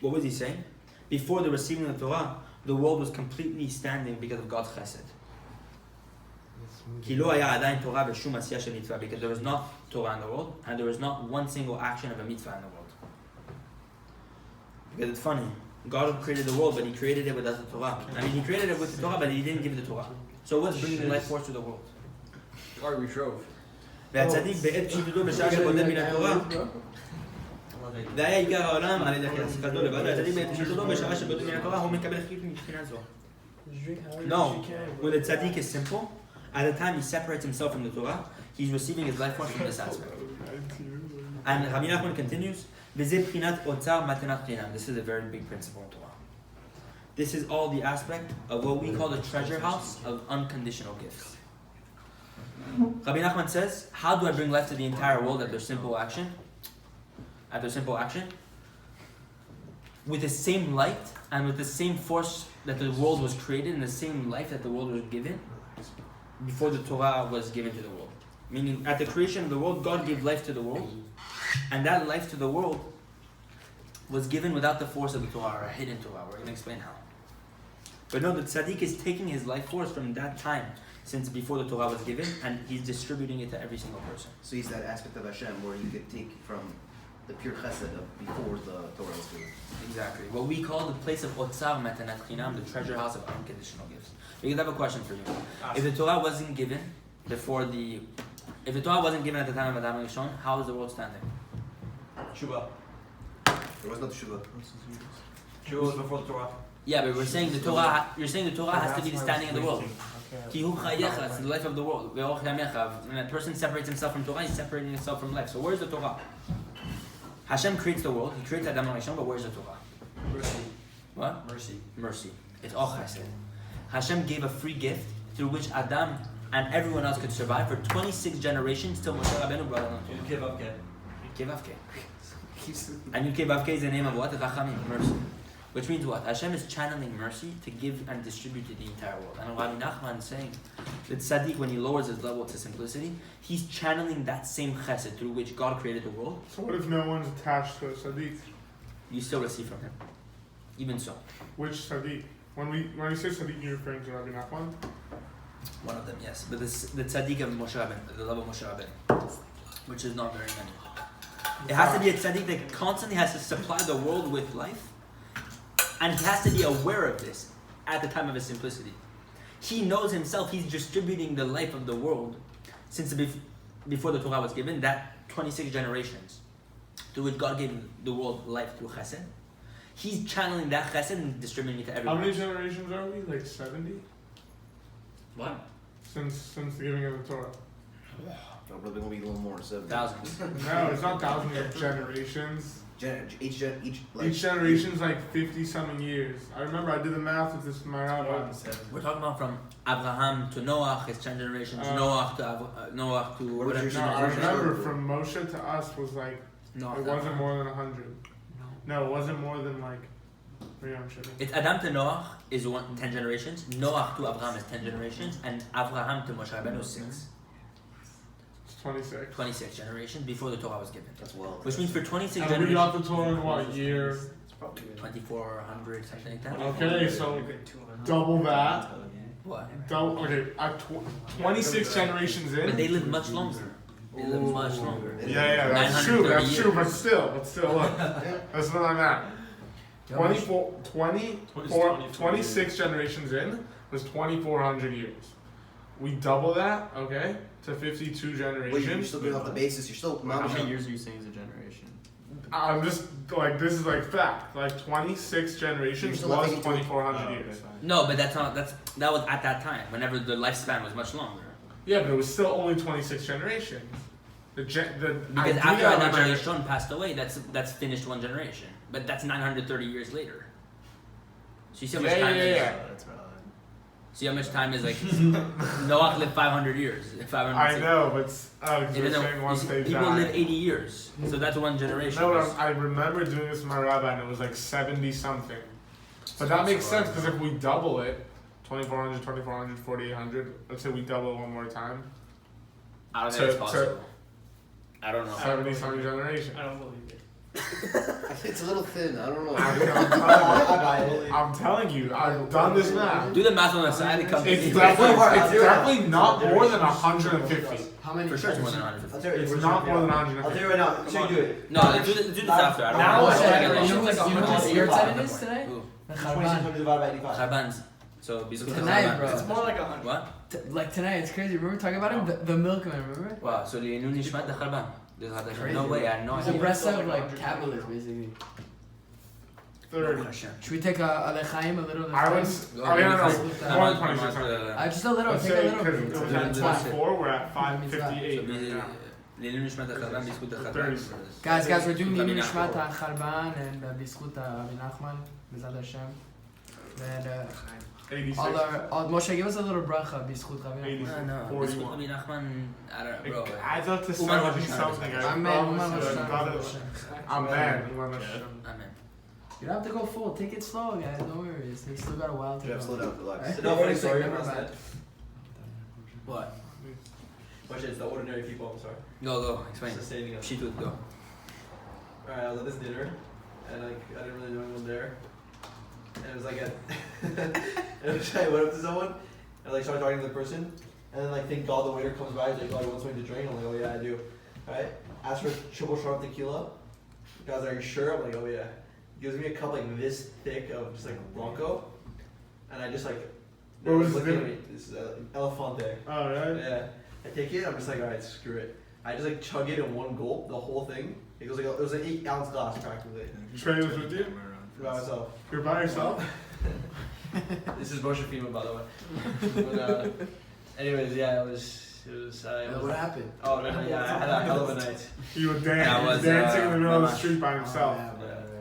What was he saying? Before the receiving of the Torah, the world was completely standing because of God's chesed. כי לא היה עדיין תורה ושום עשייה של מצווה, because there was not Torah in the world, and there was not one single action of a mitzvah in the world. Because it's funny, God created the world, but He created it without the Torah. I mean, He created it with the Torah, but He didn't give the Torah. So what's bringing life force to the world? Or we drove. והצדיק בעת פשיטותו בשעה שקודם מן התורה, והיה עיקר העולם על ידי חסדו לבד, והצדיק בעת פשיטותו בשעה שקודם מן התורה, הוא מקבל חיות מבחינה זו. No, when the tzadik is simple, at the time he separates himself from the Torah, he's receiving his life force from this aspect. And Rabbi Nachman continues, וזה בחינת אוצר מתנת חינם. This is a very big principle in Torah. This is all the aspect of what we call the treasure house of unconditional gifts. Rabbi Nachman says, how do I bring life to the entire world at their simple action? At their simple action? With the same light and with the same force that the world was created and the same life that the world was given before the Torah was given to the world. Meaning, at the creation of the world, God gave life to the world, and that life to the world was given without the force of the Torah, or a hidden Torah. We're going to explain how. But no, the tzaddik is taking his life force from that time, since before the Torah was given, and he's distributing it to every single person. So he's that aspect of Hashem where he could take from the pure chesed of before the Torah was given. Exactly. What we call the place of Otzar Matanat Chinam, the treasure house of unconditional gifts. Because I have a question for you. If the Torah wasn't given before the... If the Torah wasn't given at the time of Adam Rishon, how is the world standing? Shuvah. There was no Teshuvah. Shuvah was before the Torah. Yeah, but we're saying the Torah... You're saying the Torah has to be the standing of the world. Ki hu chayecha, it's the life of the world. When a person separates himself from Torah, he's separating himself from life. So where's the Torah? Hashem creates the world. He creates Adam Rishon, but where's the Torah? Mercy. What? Mercy. Mercy. It's all chesed. Hashem gave a free gift through which Adam and everyone else could survive for 26 generations till Moshe Rabeinu brought along Torah. Yud-Kei-Vav-Kei. And Yud-Kei-Vav-Kei is the name of what? Rachamim, mercy. Which means what? Hashem is channeling mercy to give and distribute to the entire world. And Rebbe Nachman is saying that tzadik, when he lowers his level to simplicity, he's channeling that same chesed through which God created the world. So what if no one's attached to a tzaddik? You still receive from him. Even so. Which tzaddik? When we say tzaddik, you're referring to Rebbe Nachman? One of them, yes. But the tzadik of Moshe Rabeinu, the level of Moshe Rabeinu, which is not very many. It has to be a tzadik that constantly has to supply the world with life. And he has to be aware of this at the time of his simplicity. He knows himself, he's distributing the life of the world since before the Torah was given, that 26 generations through which God gave the world life through chesed. He's channeling that chesed and distributing it to everyone. How many generations are we? Like 70? What? Since the giving of the Torah. No, probably gonna be a little more. 7. Thousands. No, it's not thousands of generations. Each generation's like 50-something years. I remember I did the math with this my rabbi. We're talking about from Abraham to Noah, his 10 generations, Noah to whatever. No, I remember from Moshe to us was like, No, it wasn't more than 100. No, it wasn't more than like, it's Adam to Noah is 10 generations, Noah to Abraham is 10 generations, and Abraham to Moshe Rabeinu is 6. 26. 26 generations before the Torah was given. That's well. Which means for 26 And generations. we got the Torah in what year? probably good. 2400, something like that. Okay, so A good 200. double that. What? Okay, 26 generations in. But they live much longer. They live much longer. Yeah, that's true. 930 That's true. years. But still, look. That's not like that. 26 generations in was 2,400 years. We double that, okay, to 52 Wait, you're generations. still going off the basis. You're still How not. many years are you saying is a generation? I'm just like, this is like fact. Like 26 You're generations still was not taking 2,400 years. No, but that was at that time. Whenever the lifespan was much longer. Yeah, but it was still only 26 generations. Because idea after of a Adam gener- Rishon passed away, that's finished one generation. But that's 930 years later. So you see how much time is. That's valid. See how much time is like. Noah lived 500 years. 500. I know, but Even you're though saying once they people died. live 80 years, so that's one generation. No, I remember doing this with my rabbi, and it was like 70 something. But that makes sense because if we double it, 2,400, 4,800, let's say we double it one more time, I don't think it's to- possible. I don't know. 70 something generation. I don't believe it. It's a little thin. I don't know. I'm telling you, I've done this math. Do the math on the side. It comes. It's Wait, definitely not more than 150. How many? For sure, it's more than 150. I'll tell you, It's not more than I'll tell 150. you right now. So you do it. No, let's do this after. I don't Now know. it's I like- get You know lost. what year it is today? Ooh. The 2600 Charban. divided by 85. Charbans. So biscuit Tonight, Charbans. bro. It's more like 100. What? Like tonight, it's crazy. Remember talking about him? The milkman, remember? Wow. So Leinu Nishmat the Charban. No way. I had no It's a idea. breast of like capitalists, basically. 30. Should we take a lechaim, a little? I lechaim? was. Go Oh, yeah, ahead. no, 12600. Just a little. Let's Take a say little. because it was at It's fine. 24, we're at So 558. Leinu Nishmat the Charban, biscuit the 30. Charban. Guys, we're doing Rebbe Mimi Nachman. Nishmat HaCharban and Bizkut Rebbe Nachman, Bezat Hashem. And all Moshe, give us a little bracha, Bizkut Rebbe 80. Nachman. No, 41. biscuit Rebbe Nachman. I don't know, bro. It adds up to Uman 70 Hashem. something. I Amen. promise you. Amen. Amen. You don't have to go full. Take it slow, guys. Don't worry. They still got a while to Jeff, go. slow down, relax. No funny story. Never Never mind. What? Which is the ordinary people. I'm sorry. Go. Explain. Sustaining us. Shitut, go. Alright, I was at this dinner, and like I didn't really know anyone there, and it was like and I went up to someone, and like started talking to the person, and then like thank God the waiter comes by, he's like, oh, you want something to drink? I'm like, oh yeah, I do. Alright, ask for triple shot tequila. The guy's like, are you sure? I'm like, oh yeah. Gives me a cup like this thick of just like Blanco, and I just like. What was looking it? at me. This is Elefante. Oh, right? Yeah. I take it. I'm just like, all right, screw it. I just like chug it in one gulp, the whole thing. It was an 8-ounce glass practically. Trey was with you? By myself. You're by yourself? This is Moshe Rabeinu, by the way. But anyways, yeah, it was. What happened? Oh no, yeah, I had a hell of a night. You were That was, dancing in the middle of the Mamash. street by himself.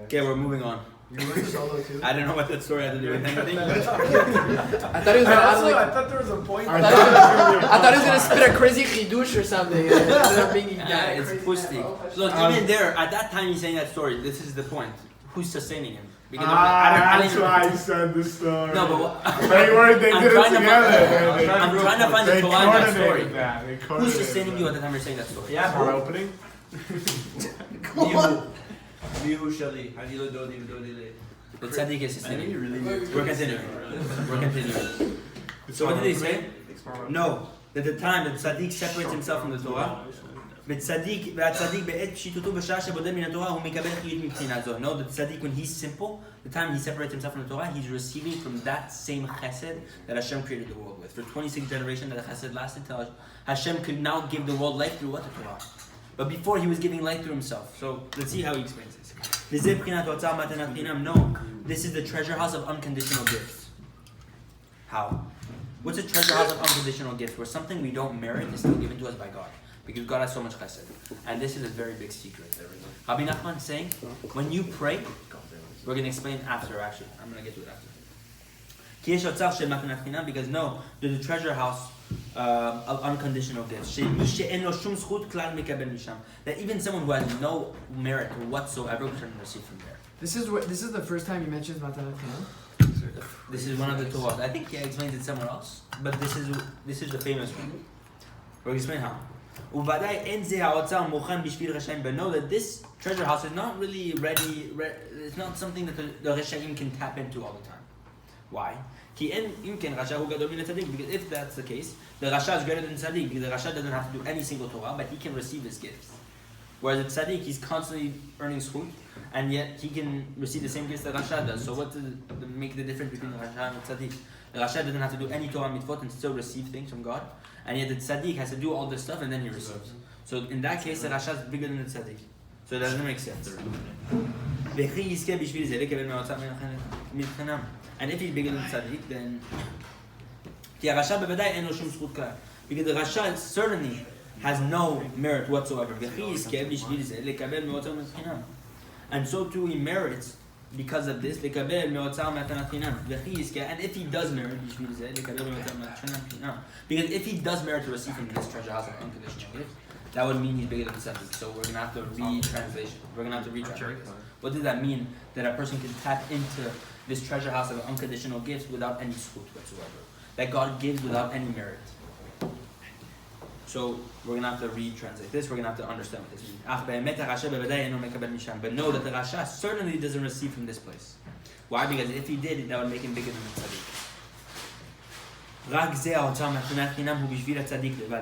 Okay, we're moving on. You went solo too? I don't know what that story had to do with anything. I thought he was gonna add like. I thought there was a point. I thought he was gonna spit a crazy chidush or something. And it ended up being Yeah, it's pussy. Look, even there, at that time he's saying that story. This is the point. Who's sustaining him? Because That's why I said this story. No, but what, They were, they I'm did trying it to together. find- I'm trying to find the They Torah in that story. coordinated that. They Who's coordinated sustaining that. you at the time you're saying that story? Yeah, For bro. opening? Mihu Shali. Hanilo Dodi Dodi. The tzadik is sustaining you. really need We're continuing. We're continuing. So what did they say? No. That the time that tzadik separates himself from the Torah, והצדיק בעת פשיטותו בשעה שבודד מן התורה הוא מקבל חיות מבחינה זו. No, the tzaddik when he's simple, the time he separates himself from the Torah, he's receiving from that same chesed that Hashem created the world with. For 26 generations that the chesed lasted till Hashem could now give the world life through what? The Torah. But before he was giving life through himself. So let's see how he explains this. No, this is the treasure house of unconditional gifts. How? What's a treasure house of unconditional gifts? Where something we don't merit is still given to us by God. Because God has so much chesed. And this is a very big secret. Rebbe Nachman is saying, when you pray, we're going to explain after actually. I'm going to get to it after. Because no, there's a treasure house of unconditional gifts. That even someone who has no merit whatsoever can receive from there. This is the first time you mentioned Matanat Chinam? This is one of the Torahs. I think he explains it somewhere else, but this is the famous one. We'll explain how. ובוודאי אין זה האוצר מוכן בשביל רשעים, but know that this treasure house is not really ready, it's not something that the רשעים can tap into all the time. Why? כי אין, אם כן, רשע הוא גדול מן הצדיק, because if that's the case, the rasha is greater than tzaddik, because the rasha doesn't have to do any single Torah, but he can receive his gifts. Whereas the tzaddik, he's constantly earning schut, and yet he can receive the same gifts that rasha does. So what does make the difference between the rasha and the tzaddik? The rasha doesn't have to do any Torah mitzvot and still receive things from God, and yet the tzaddik has to do all this stuff and then he receives. So in that case, the rasha is bigger than the tzaddik. So it doesn't make sense. And if he's bigger than tzaddik, then because the rasha certainly has no merit whatsoever. And so too he merits because of this. And if he does merit, because if he does merit to receive from this treasure house of unconditional gifts, that would mean he's bigger than tzaddik. So we're gonna have to retranslation. We're gonna have to retranslate this. What does that mean? That a person can tap into this treasure house of unconditional gifts without any schut whatsoever. That God gives without any merit. So we're gonna have to retranslate this. We're gonna have to understand what this means. But know that the rasha certainly doesn't receive from this place. Why? Because if he did, that would make him bigger than the tzaddik.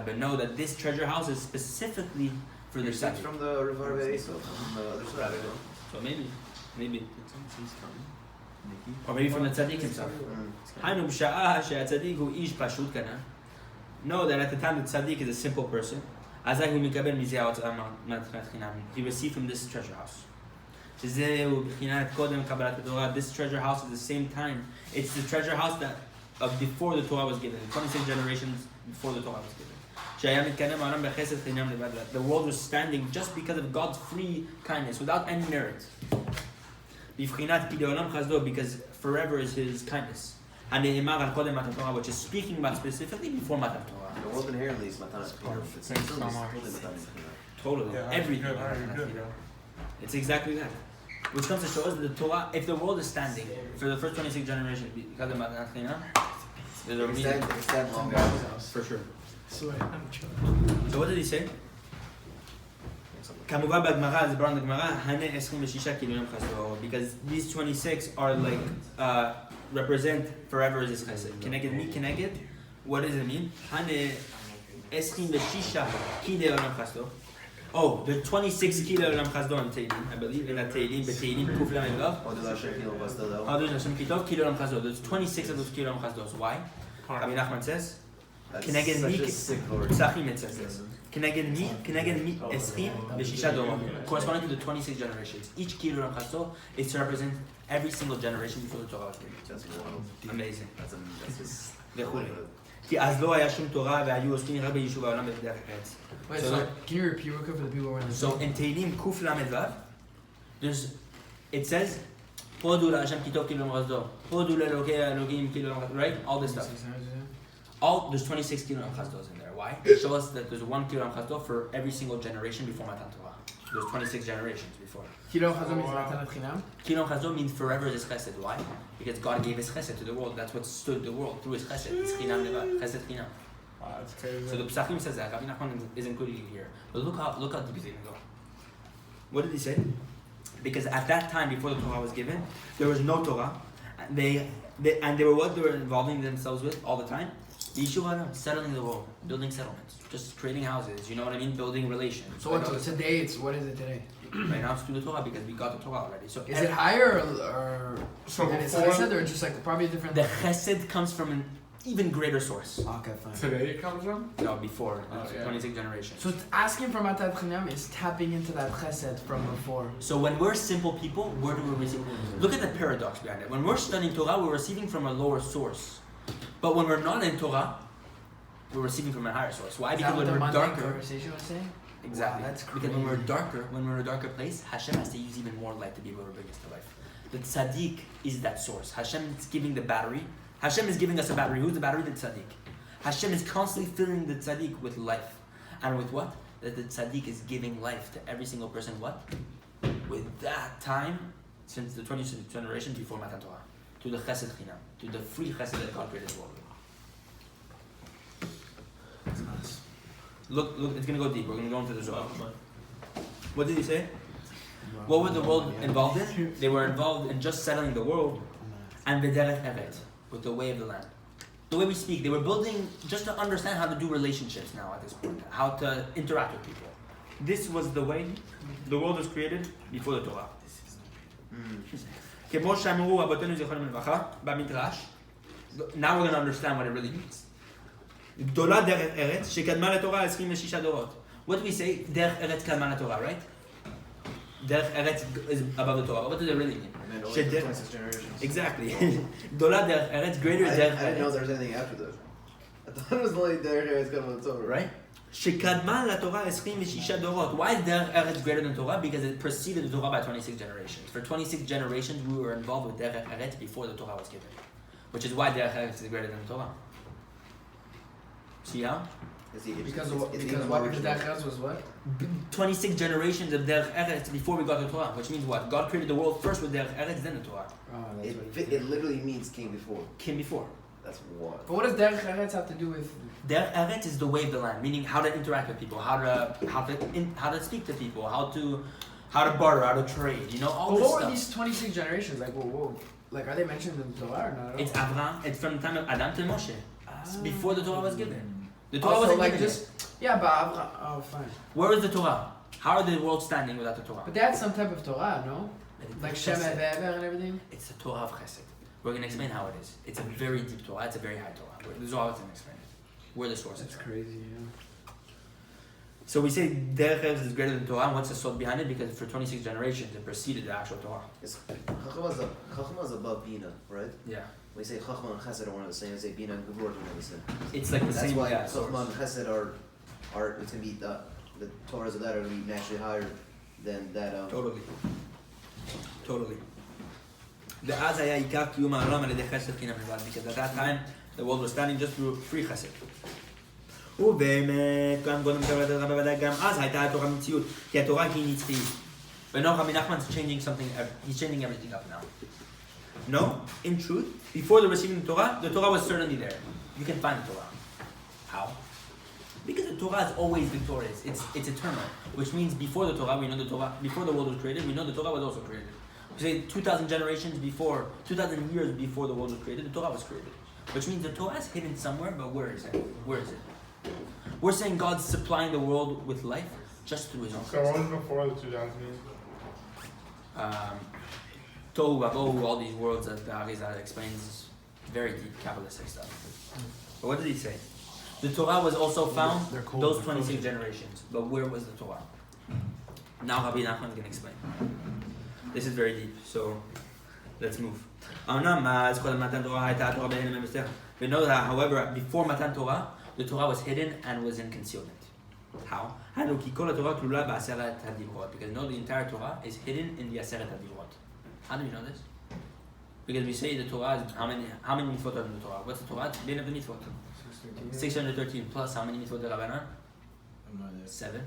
But know that this treasure house is specifically for the tzaddik. From the Rebbe from the other side. So maybe. Or maybe from the tzaddik himself. Know that at the time the tzaddik is a simple person. He received from this treasure house. This treasure house is the same time. It's the treasure house that before the Torah was given, 26 generations before the Torah was given. The world was standing just because of God's free kindness, without any merit. Because forever is His kindness. Which is speaking about specifically before Matan Torah. The world inherently is Matan Torah. It's totally. Yeah, Everything. good. It's exactly that. Which comes to show us that the Torah, if the world is standing for the first 26 generations because of Matan Torah, there's a meaning. Extend longer. For sure. So what did he say? כמובן בגמרא, זה ברור בגמרא, הנה 26 כילויים חסדו, because these 26 are like, represent forever as his chesed. Keneged mi keneged, what does it mean? הנה 26 כילויים חסדו. Oh, the 26 כילויים חסדו in Tehillim, I believe, in that בתהילים קוף ל"ו. עוד השם כיתוב, כילויים חסדו. There's 26 of those כילויים חסדות. Why? Rebbe Nachman says, כנגד מי, פסחים it says this. כנגד מי 26 דורות, corresponding to the 26 generations. Each kilo chasto is to represent every single generation before the Torah was given. Amazing. וכולי. כי אז לא היה שום תורה והיו עוסקים רק ביישוב העולם בדרך ארץ. Wait, so can you repeat real quick for the people who are in the So in Tehillim קוף ל"ו, it says, הודו להשם כי טוב כילום חסדו, הודו לאלוקי האלוקים כילום חסדו, right? All this stuff. There's 26 Kilogram Chazdos in there. Why? It shows us that there's one Kilogram Chazdo for every single generation before Matan Torah. There's 26 generations before. Kilogram Chazdo means Matan Chinam? Kilogram Chazdo means forever is Chesed. Why? Because God gave His Chesed to the world. That's what stood the world through His Chesed. It's Chinam Levad. Chesed Chinam. Wow, that's crazy. So the Psachim says that. Rebbe Nachman is including it here. But look how deep he's going to go. What did he say? Because at that time, before the Torah was given, there was no Torah. They were what they were involving themselves with all the time? Settling the world, building settlements, just creating houses, you know what I mean? Building relations. So what today, what is it today? Right now it's through the Torah because we got the Torah already. So is it higher or so and it's chesed or just like probably different? The chesed comes from an even greater source. Okay, fine. Today it comes from? No, before 26 generations. So asking for Matan Chinam is tapping into that chesed from before. So when we're simple people, where do we receive? Look at the paradox behind it. When we're studying Torah, we're receiving from a lower source. But when we're not in Torah, we're receiving from a higher source. Why? Because when we're darker. Conversation was saying? Exactly. Wow, that's because crazy. when we're in a darker place, Hashem has to use even more light to be able to bring us to life. The tzadik is that source. Hashem is giving the battery. Hashem is giving us a battery. Who's the battery? The tzadik. Hashem is constantly filling the tzadik with life. And with what? That the tzadik is giving life to every single person. What? With that time, since the 20th generation before Matan Torah, to the chesed chinam, to the free chesed that God created the world with. Look, it's gonna go deep. We're gonna go into the Zohar. What did he say? What were the world involved in? They were involved in just settling the world and v'derech eret, with the way of the land. The way we speak, they were building just to understand how to do relationships now at this point, how to interact with people. This was the way the world was created before the Torah. כמו שאמרו רבותינו זיכרונם לברכה, במדרש, now we're going to understand what it really means. גדולה דרך ארץ שקדמה לתורה 26 דורות. What do we say? דרך ארץ קדמה לתורה, right? דרך ארץ is above the Torah. What does it really mean? And only 26 generations. Exactly. גדולה דרך ארץ, greater דרך I didn't know ארץ. there was anything after that. I thought it was only there it's gonna it's over. Right? שקדמה לתורה 26 דורות. Why is דרך ארץ greater than Torah? Because it preceded the Torah by 26 generations. For 26 generations, we were involved with דרך ארץ before the Torah was given. Which is why דרך ארץ is greater than the Torah. See how? Because what the Derech was what? 26 generations of Derech Eretz before we got the Torah, which means what? God created the world first with Derech Eretz, then the Torah. Oh, that's what It literally means came before. Came before. That's what. But what does Derech Eretz have to do with? Derech Eretz is the way of the land, meaning how to interact with people, how to speak to people, how to barter, how to trade. You know all But this what stuff. were these 26 generations? Like, whoa. Like, are they mentioned in the Torah or not? At all? It's Abraham. It's from the time of Adam to Moshe. It's before the Torah was given. The Torah Also, wasn't like given just yet. yeah, but Abraham. Oh, fine. Where is the Torah? How are the world standing without the Torah? But they had some type of Torah, no? Like Shem Chesed. Ever and everything. It's the Torah of Chesed. We're going to explain how it is. It's a very deep Torah. It's a very high Torah. This is all I was going to explain. Where the source is. That's crazy. Yeah. So we say Derech Eretz is greater than Torah. And what's the source behind it? Because for 26 generations, it preceded the actual Torah. Chachma is above Bina, right? Yeah. We say Chachma and Chesed are one of the same. We say Bina and Gevurot are one of the same. It's like the That's same why yeah, Chachma and source. Chesed are it's gonna be the Torahs of that are gonna be naturally higher than that. Totally. ואז היה עיקר קיום העולם על ידי חסד חינם בלבד, because at that time the world was standing just through free חסד. ובאמת, בוודאי גם אז הייתה התורה מציאות, כי התורה היא נצחית. But no, Rebbe Nachman is changing something, he's changing everything up now. No, in truth, before the receiving the Torah was certainly there. You can find the Torah. How? Because the Torah is always victorious. It's eternal, which means before the Torah, we know the Torah. Before the world was created, we know the Torah was also created. We say 2,000 generations before, 2,000 years before the world was created, the Torah was created. Which means the Torah is hidden somewhere, but where is it? Where is it? We're saying God's supplying the world with life just through His own. So what was before the 2000 years? Tohu Vabohu, all these words that the Arizal explains, very deep Kabbalistic stuff. But what did he say? The Torah was also found those 26 generations, but where was the Torah? Now Rabbi Nachman is going to explain. This is very deep, so let's move. We know that, however, before Matan Torah, the Torah was hidden and was in concealment. How? Because no, the entire Torah is hidden in the Aseret HaDivrot. How do we know this? Because we say the Torah is how many mitzvot are in the Torah? What's the Torah? It's the mitzvot. 613 plus how many mitzvot de Rabbanan? 7.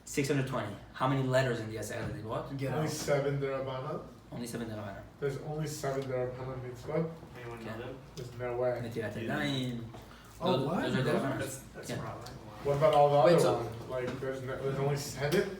620. How many letters in the Aseret HaDivrot? Only 7 Derabbanan? Only 7 de Rabbanan. There's only 7 Derabbanan mitzvot? Anyone Okay. know that? There's no way. Netilat Yadayim. Oh, Those- what? Those are de Rabbanan. That's Yeah. a problem. What about all the Wait, other so- ones? Like, there's only 7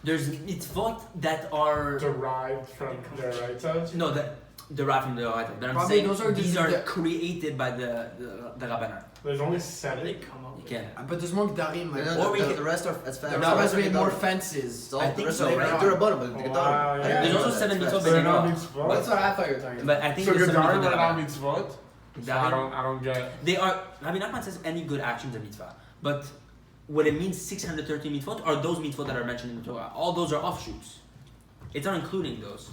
There's mitzvot that are derived from their rights? no that derived from the Oraita. But I'm Probably saying those are these just are the- created by the Rabbanan. There's only They 7? come up You with can't. But there's more Gdarim. Like, Or we the can- rest are as fast. there must be more fences. So I the think rest so, are right? They're above, but Wow, the yeah. There's also 7 mitzvot They're in not Torah. mitzvot? That's what I thought you were talking about. But I think So there's some Gedarim mitzvot are that not are mitzvot? So Gedarim- I don't get. They are. Rabbi Nachman says any good actions are mitzvah, but what it means 613 mitzvot are those mitzvot that are mentioned in the Torah. All those are offshoots. It's not including those.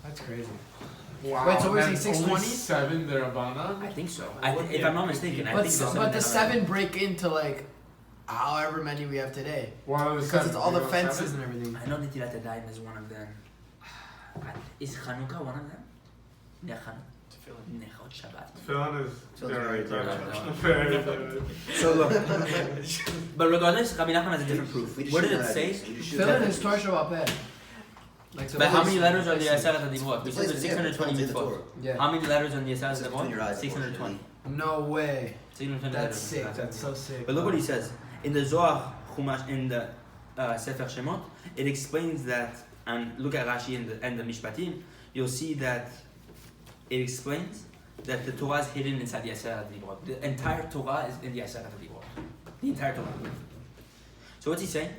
That's crazy. Wow. Wait, so we're then saying only 620? 7 Derabbanan? I think so. If I'm not mistaken, I But, think there's but the seven 7 break into like however many we have today. What are the Because 7? it's all the You know fences 7? and everything. I know Netilat Yadayim is one of them. Is Chanukah one of them? Nechan. Nechot Shabbat. Tefillin is Tefillin's their very rights. good. Very So look, but regardless, Rabbi Nachman has a different proof. We just What shoot did it that. say? You just shoot Fill that. in is Torah Shabbat. Like, so But how it's- many letters are the Aseret HaDivrot? We The said place there's is- yeah, 620 it's in the mitzvot. Torah. Yeah. How many letters on the Aseret It's between your HaDivrot? eyes, 620. No way. 620 That's letters. sick. That's so sick. But look what he says. In the Zohar Chumash, in the Sefer Shemot, it explains that, and look at Rashi and the Mishpatim, you'll see that it explains that the Torah is hidden inside the Aseret HaDibrot. The entire Torah is in the Aseret HaDibrot. The entire Torah. So what's he saying?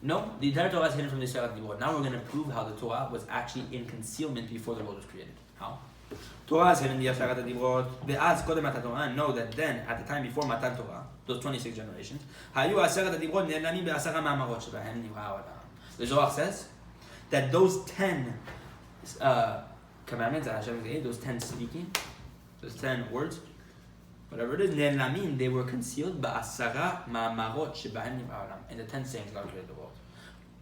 No, the entire Torah is hidden from the Aseret HaDibrot. Now we're going to prove how the Torah was actually in concealment before the world was created. How? Torah is hidden in the Aseret HaDibrot. Ve'az kodem matan Torah. And know that then, at the time before Matan Torah, those 26 generations, hayu Aseret HaDibrot ne'elamim be'asara ma'amarot shebahem nivra ha'olam. The Zohar says that those 10 commandments that Hashem gave, those 10 speaking, those 10 words, whatever it is, ne'elamim, they were concealed ba'asara ma'amarot shebahem nivra ha'olam. In the 10 sayings God created the world.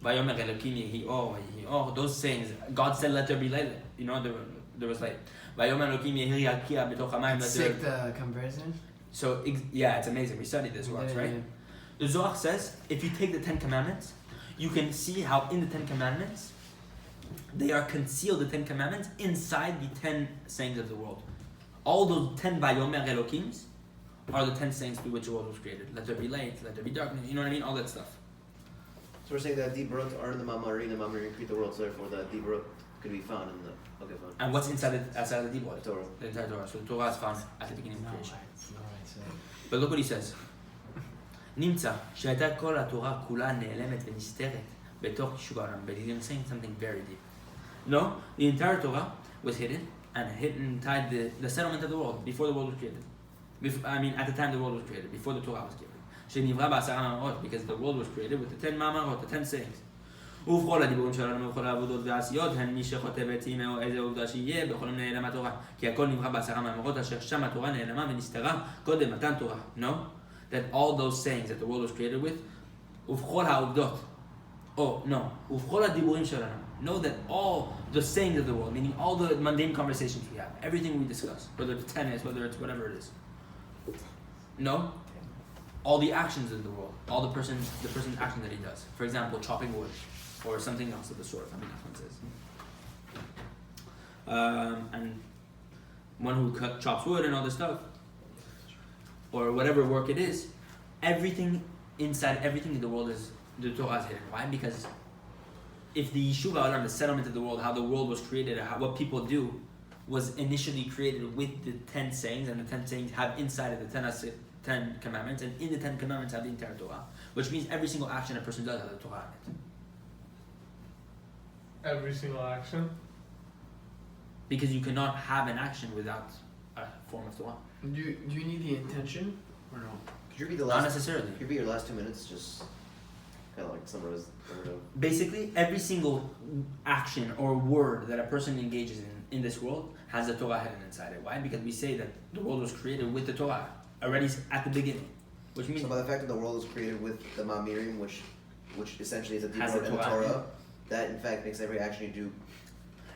Vayomer Elokim yehi or, yehi or. Those sayings, God said, let there be light. You know, there was light. Vayomer Elokim yehi yakia b'toch hamayim. Sick the comparison. So yeah, it's amazing. We studied this once, right? Yeah. The Zohar says, if you take the 10 commandments, you can see how in the 10 commandments, they are concealed, the 10 commandments, inside the 10 sayings of the world. All those 10 Vayomer Elokims are the 10 sayings through which the world was created. Let there be light, let there be darkness, you know what I mean? All that stuff. So we're saying that Dibrot are in the Mamarim, the Mamarim create the world, so therefore the Dibrot could be found in the. Okay, fine. And what's inside the Dibrot? The Torah. The entire Torah. So the Torah is found at the beginning of creation. No, But look what he says. נמצא שהייתה כל התורה כולה נעלמת ונסתרת בתוך יישוב העולם. But he's saying something very deep. No, the entire Torah was hidden and hidden inside the settlement of the world before the world was created. At the time the world was created, before the Torah was given. שנברא בעשרה מאמרות, because the world was created with the 10 מאמרות, the 10 sayings. ובכל הדיבורים שלנו ובכל העבודות והעשיות, הן מי שכותב את אימה או איזה עובדה שיהיה, בכל נעלם התורה. כי הכל נברא בעשרה מאמרות, אשר שם התורה נעלמה ונסתרה קודם מתן תורה. No? That all those sayings that the world was created with, ובכל העובדות, ובכל הדיבורים שלנו. Know that all the sayings of the world, meaning all the mundane conversations we have, everything we discuss, whether it's tennis, whether it's whatever it is. No? All the actions of the world, all the person's action that he does. For example, chopping wood, or something else of the sort. Rebbe Nachman says. And one who chops wood and all this stuff, or whatever work it is, everything inside everything in the world is the Torah is hidden. Why? Because if the Yishuv HaOlam, the settlement of the world, how the world was created, what people do, was initially created with the 10 sayings, and the 10 sayings have inside of the 10 commandments, and in the 10 commandments have the entire Torah, which means every single action a person does has the Torah in it. Every single action? Because you cannot have an action without a form of Torah. Do you need the intention or no? Could you repeat the Not last? necessarily. Could you repeat your last 2 minutes? Just kind of like summarize. Basically, every single action or word that a person engages in this world has the Torah hidden inside it. Why? Because we say that the world was created with the Torah already at the beginning. Which means So by the fact that the world was created with the Mamirim, which essentially is a Has Dibrot the and the Torah. Torah, that in fact makes every action you do.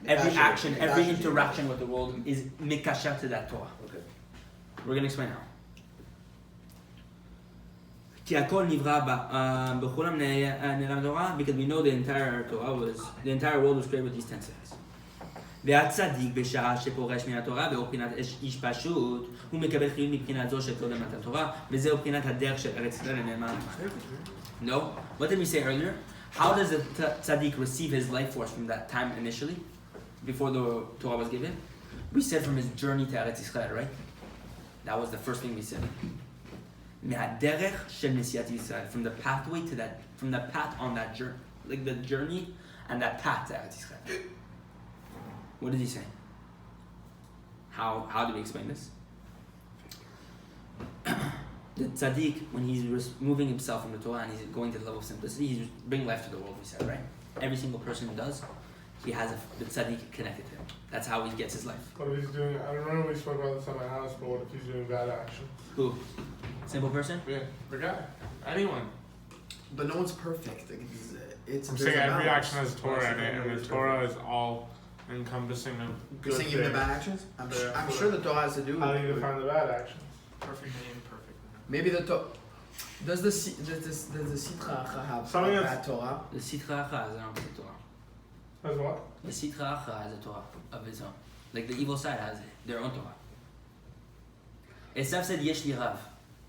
every action, every you do. interaction with the world is mikasher to that Torah. Okay. We're going to explain how. כי הכל נברא בכולם נעלם תורה, because we know the entire world was created with these 10 sayings. והצדיק בשעה שפורש מן התורה והוא בחינת איש פשוט, הוא מקבל חיוב מבחינת זו של קודם מתן תורה, וזהו בחינת הדרך של ארץ ישראל הנאמן. No? What did we say earlier? How does the tzadik receive his life force from that time initially, before the Torah was given? We said from his journey to Eretz Yisrael, right? That was the first thing we said. מהדרך של נסיעת ישראל, from the pathway to that, from the path on that journey, like the journey and that path to Eretz Yisrael. What did he say? How do we explain this? The tzaddik, when he's removing himself from the Torah and he's going to the level of simplicity, he's bringing life to the world, we said, right? Every single person does, he has the tzaddik connected to him. That's how he gets his life. What if he's doing, I remember we spoke about this at my house, but what if he's doing bad action? Who? Simple person? Yeah, the guy. Anyone. But no one's perfect. Like, it's I'm there's saying a every balance. action has Torah in it, and the Torah is all encompassing of You're good saying even the things. bad actions? I'm Yeah. sure the Torah has to do How do you with define the bad actions? Perfect and imperfect. maybe the Torah. Does the Sitra Achra have Something a that's- bad Torah? The Sitra Achra has a Torah. As what? The Sitra Achra has a Torah of its own. Like the evil side has their own Torah. Esav said, Yesh li Rav.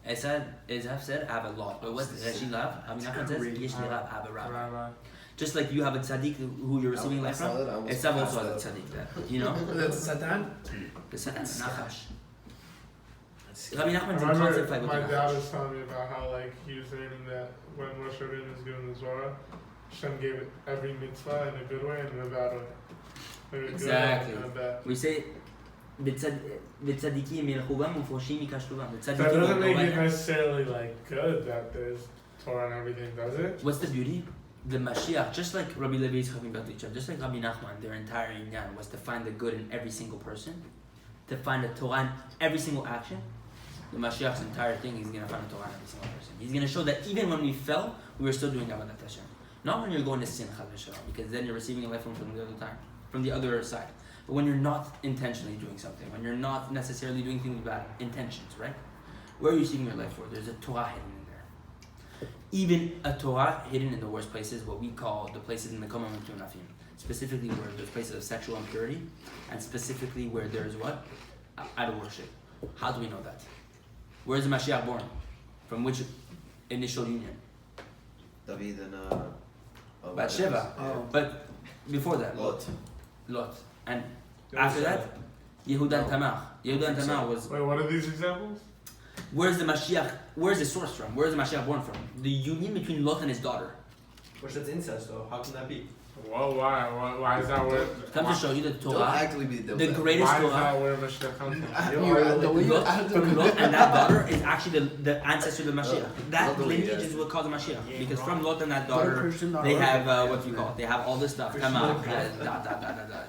Esav said, I have a lot. But what does she have? Rabbi Nachman says, Yesh li Rav, I have a rabbi. Rabbi. Just like you have a tzadik who you're receiving life from, Esav also has a tzaddik there. You know? That's Satan. The Satan, Nachash. Rabbi Nachman's I in remember concept like my what dad was telling me about how like he was saying that when Moshe Rabeinu was given the Torah, Hashem gave it every mitzvah in a good way and in a bad way. Like a good Exactly. way and a bad. we say, בצדיקים ילכו בם ופרושים יקשתו בם. So it doesn't make it necessarily like good that there's Torah and everything, does it? What's the beauty? The Mashiach, just like Rabbi Levi is talking about each other, just like Rabbi Nachman, their entire inyan was to find the good in every single person, to find the Torah in every single action. The Mashiach's entire thing, he's going to find the Torah in every single person. He's going to show that even when we fell, we were still doing Avodat Hashem. Not when you're going to sin, Chas v'Shalom, because then you're receiving a life from the other time, from the other side. But when you're not intentionally doing something, when you're not necessarily doing things with bad intentions, right? Where are you seeking your life for? There's a Torah hidden in there. Even a Torah hidden in the worst places, what we call the places in the Komam and Tunafim, specifically where there's places of sexual impurity, and specifically where there's what? Idol worship. How do we know that? Where is the Mashiach born? From which initial union? David and Bathsheba. Oh. But before that, Lot. Lot. And after that, Yehuda and Tamar. Yehuda and Tamar was. Wait, what are these examples? Where's the Mashiach? Where's the source from? Where's the Mashiach born from? The union between Lot and his daughter. Which that's incest though. How can that be? Whoa, why is that where? Come to show you the Don't Torah. actively be The greatest Why is Torah. that where Mashiach comes from? Lot, from Lot and that daughter is actually the ancestor of the Mashiach. That Not the way, lineage yeah. is what caused the Mashiach. Because from Lot and that daughter, they have what you call it. They have all this stuff. Tamar,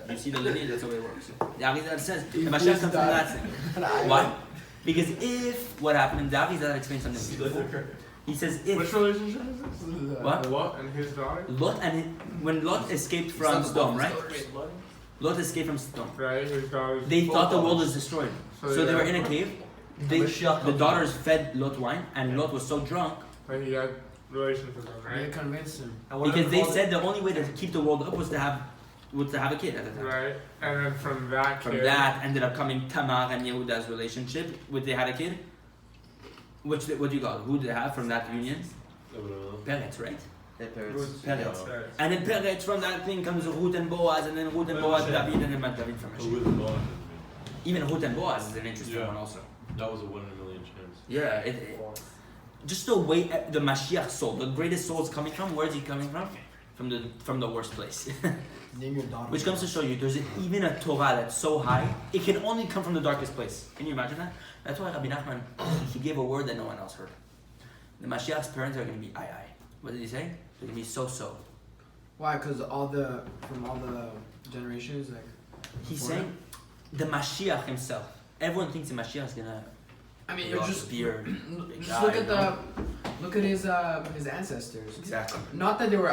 You see the lineage? That's the way it works. The Arizal says the Mashiach comes from that thing. Why? Because if what happened, the Arizal explains something beautiful. He says if Which relationship is this? what? Lot and his daughter? Lot and when Lot escaped from Sodom, right? Lot escaped from Sodom. Right, his daughter's They thought the world was destroyed, so they were in a cave. The daughters fed Lot wine, and Lot was so drunk But he had relations with them, You right? convinced him. because they said the only way to keep the world up was to have a kid at the time. Right, and then from that From kid, that ended up coming Tamar and Yehuda's relationship, which they had a kid. What do you call it? Who did they have from that union? Peretz, right? Peretz. And then Peretz, from that thing comes Ruth and Boaz, and then Ruth and Boaz, David, and then David from Mashiach. Even Ruth and Boaz is an interesting one also. That was a 1 in a million chance. Yeah, just the way the Mashiach soul, the greatest soul is coming from. Where is he coming from? From the worst place. Name your daughter. Which comes to show you, there's even a Torah that's so high, it can only come from the darkest place. Can you imagine that? That's why Rebbe Nachman, he gave a word that no one else heard. The Mashiach's parents are going to be I. What did he say? They're going to be so. Why? Because from all the generations, like. He's saying the Mashiach himself. Everyone thinks the Mashiach is going to. I mean, you're just beard. just look at his ancestors. Exactly. Not that they were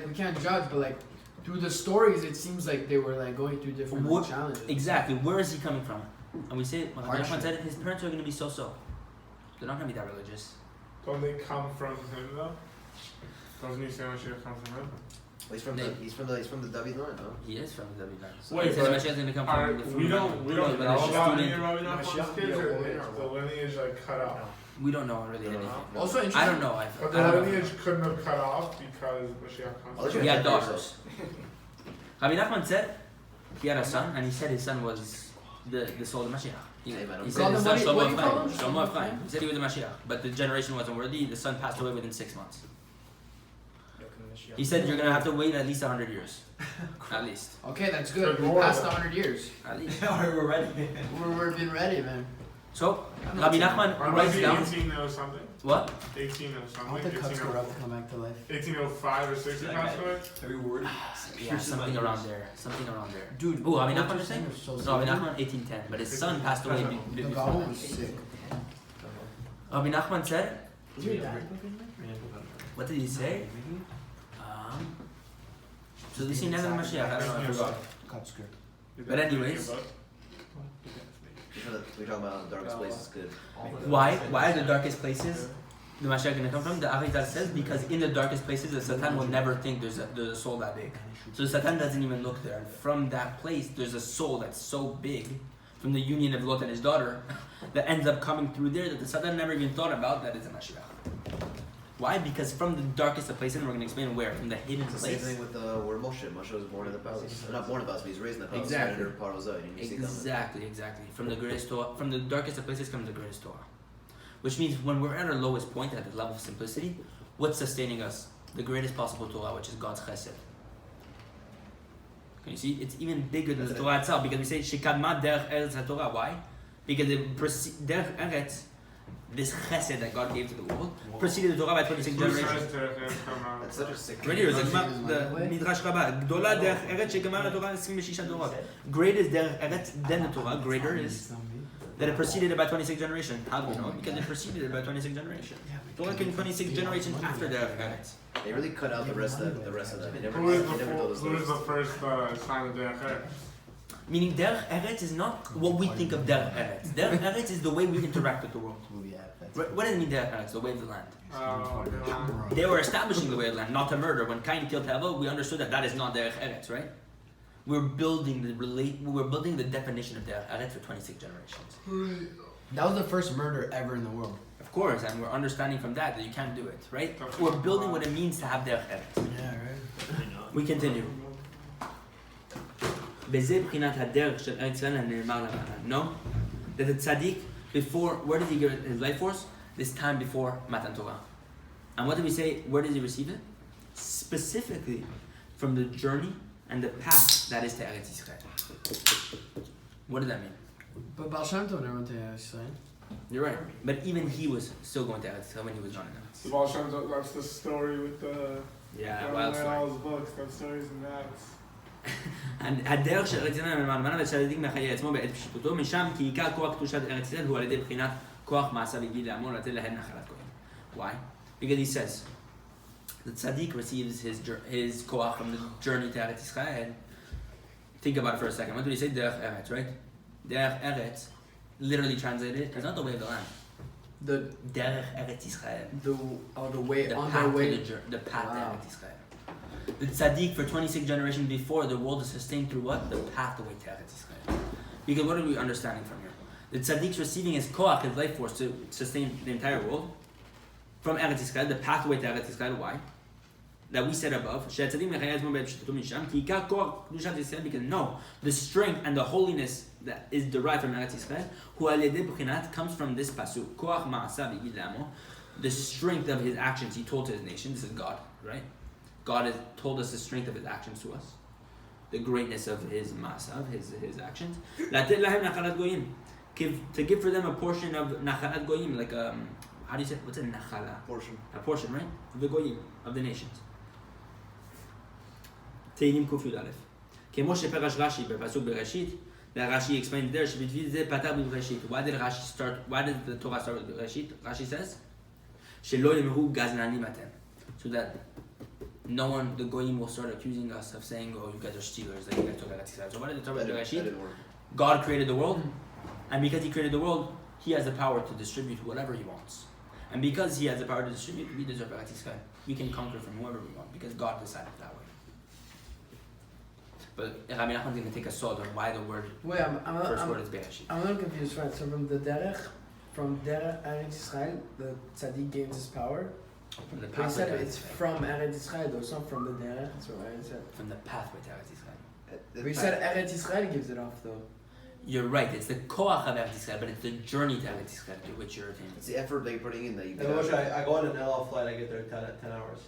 we can't judge, but like through the stories, it seems like they were like going through different challenges. Exactly. Where is he coming from? And we say, Rebbe Nachman Hardship. said his parents are going to be so. They're not going to be that religious. don't they come from him though? Doesn't he say Mashiach comes from him? He's from the David line, no? He is from the David line. So Wait, he said the but Mashiach is going to come Are, from the fruit we of don't the know but it's about just any student. Rabbi Nachman's kids, or is the lineage like cut off? We don't know really anything. Also interesting. I don't know. But I the don't know. lineage couldn't have cut off because Mashiach comes I'll from He him. had daughters. Rabbi Nachman said he had a son, and he said his son was the soul of Mashiach. He Amen. said his son What do you call him? Shlomo Ephraim. He said he was the Mashiach, but the generation wasn't worthy. The son passed away within 6 months. He said you're gonna have to wait at least 100 years, at least. Okay, that's good. Good We lord. passed 100 years. At least. We're ready. We're been ready, man. So Rabbi Nachman Or writes maybe down 1800 something. what? 1800 I something. want the cups to 1800 come back to life. 1805 or 6 he passed away. Every word. Yeah, something around there. Something around there. Dude, Oh, Rabbi what Nachman you're is saying? is so No, Rabbi sick. Nachman 1810, but his son passed away The before gospel that. was sick. Rabbi Nachman said, Is your dad what did he say? So this is never Mashiach. I don't know. If it's- Cup skirt. But anyways, We're talking about the darkest place is good. why are the darkest places the Mashiach going to come from? The Arizal says because in the darkest places the Satan will never think there's a soul that big. So the Satan doesn't even look there. And from that place there's a soul that's so big. from the union of Lot and his daughter, that ends up coming through there that the Satan never even thought about, that is a Mashiach. Why? Because from the darkest of places, and we're going to explain where, from the hidden It's the place. same thing with where Moshe was born in the palace. Not born in the palace, but he's raised in the palace. Exactly. Right under Paro's eye, and you see Exactly. From the greatest Torah, from the darkest of places comes the greatest Torah. Which means when we're at our lowest point, at the level of simplicity, what's sustaining us? The greatest possible Torah, which is God's chesed. Can you see? It's even bigger than the Torah itself, because we say Shekadma derech eretz haTorah. Why? Because derech eretz, this chesed that God gave to the world, preceded the Torah by 26 generations. That's such a sick Right here, the Midrash Rabbah. Gdola derech eretz shegamar haTorah 26 dorot. Great is derech eretz than the Torah. Greater is that it preceded it by 26 generations. How do we know? Because it preceded it by 26 generations. Torah came 26 generations after derech eretz. They really cut out the rest of them. They never Who is told us the first sign of Derech Eretz? Meaning derech eretz is not what we think of derech eretz. Derech eretz is the way we interact with the world. What does it mean derech eretz? The way of the land. They were establishing the way of the land, not to murder. When Cain killed Hevel, we understood that is not derech eretz, right? We're building the definition of derech eretz for 26 generations. That was the first murder ever in the world. Of course, and we're understanding from that you can't do it, right? We're building what it means to have derech eretz. Yeah, right. We continue. בזה בחינת הדרך של ארץ ישראל הנאמר למעלה. No? That the tzadik, before, where did he get his life force? This time before Matan Torah. And what did we say? Where does he receive it? Specifically from the journey and the path that is to Eretz Yisrael. What does that mean? But Baal Shem Tov never went to Eretz Yisrael. You're right. But even he was still going to Eretz Yisrael when he was John and The Baal Shem Tov, that's the story with the wild story. all his books, that stories and that. הדרך של ארץ ישראל למעלה וצדיק מחיה עצמו בעת פשיטותו משם כי עיקר כוח קדושת ארץ ישראל הוא על ידי בחינת כוח מעשה והגיל לעמו לתת להם נחלת כהן. Why? Because he says the tzaddik receives his koach from the journey to Eretz Yisrael. Think about it for a second. What did he say? Derech Eretz, right? Derech Eretz, literally translated, is not the way of the land. The Derech Eretz Yisrael. the way The on path their way. the path Wow. to Eretz Yisrael. The tzaddik for 26 generations before, the world is sustained through what? The pathway to Eretz Yisrael. Because what are we understanding from here? The tzaddik's receiving his koach, his life force, to sustain the entire world from Eretz Yisrael, the pathway to Eretz Yisrael. Why? That we said above. Because no, the strength and the holiness that is derived from Eretz Yisrael, comes from this pasuk. The strength of his actions he told to his nation. This is God, right? God has told us the strength of his actions to us, the greatness of his ma'asav, his actions. To give for them a portion of nachalat goyim, like how do you say? What's a nachala? Portion. A portion, right? Of the goyim, of the nations. Teilim Kuf Yud Aleph. כמו שפרש רש"י בפסוק בראשית, that Rashi explains there, שבדביר זה פתח בבראשית. Why did the Torah start with בראשית? Rashi says, שלא יאמרו גזלנים אתם. So that no one, the goyim will start accusing us of saying, oh, you guys are stealers, like you guys took Eretz Yisrael. So what did the Torah Bereshit? God created the world, and because he created the world, he has the power to distribute whatever he wants. And because he has the power to distribute, we deserve Eretz Yisrael. We can conquer from whoever we want, because God decided that way. But Rebbe Nachman is going to take a sword on why the word, Wait, first word is Bereshit. I'm a little confused, right? So from Derech Eretz Yisrael, the tzaddik gains his power. From the But he pathway said to Eretz it's Yisrael. from Eretz Yisrael, though. It's not from the Derech. That's what I said. From the pathway to Eretz Yisrael. But he said Eretz Yisrael gives it off, though. You're right, it's the koach of Eretz Yisrael, but it's the journey to Eretz Yisrael to which you're attaining. It's the effort that you're putting in that you And Moshe, I go on an LL flight, I get there in 10 hours.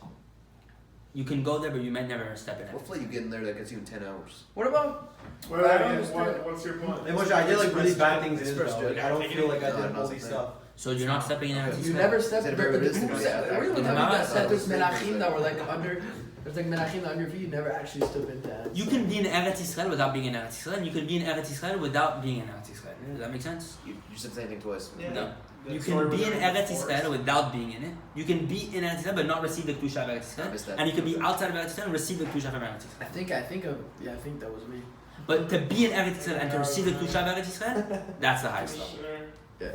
You can go there, but you might never step in it. What flight you get in there that gets you in 10 hours? What about? Well, I don't yeah, understand. what's your point? And Moshe, I did like really bad things in Express Israel. Like, I don't feel like I did holy stuff. So you're not stepping in Eretz Yisrael? You never stepped. Is it The very realistic? groups Yeah, that were you the telling me Gemara that said there's says- melachim that were like under. There's like melachim under your feet. You never actually stood into Eretz. You can be in Eretz Yisrael without being in Eretz Yisrael, and you can be in Eretz Yisrael without being in Eretz Yisrael. Does that make sense? You said the same thing twice. Yeah. No. That You story can be was in in Eretz the forest. Yisrael without being in it. You can be in Eretz Yisrael but not receive the Kedusha of Eretz I missed Yisrael. that. And you can be outside of Eretz Yisrael and receive the Kedusha from Eretz Yisrael. I think that was me. But to be in Eretz Yisrael and to receive the Kedusha of Eretz Yisrael, that's the highest level. Yeah.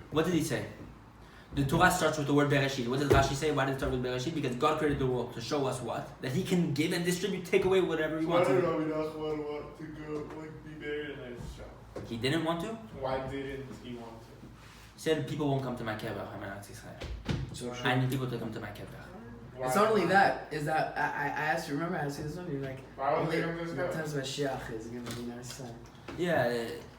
What did he say? The Torah starts with the word Bereshit. What does Rashi say? Why did it start with Bereshit? Because God created the world to show us what? That he can give and distribute, take away whatever he Why wants. did Rebbe Nachman want to go, like, be buried in a shop? He didn't want to. Why didn't he want to? He said people won't come to my kever. I'm in Eretz Yisrael. I need people to come to my kever. Why? It's not only that, is that I asked you, remember I asked you this one? You're like, Why would only they come to this the guy? times of Mashiach is going to be nice. Yeah,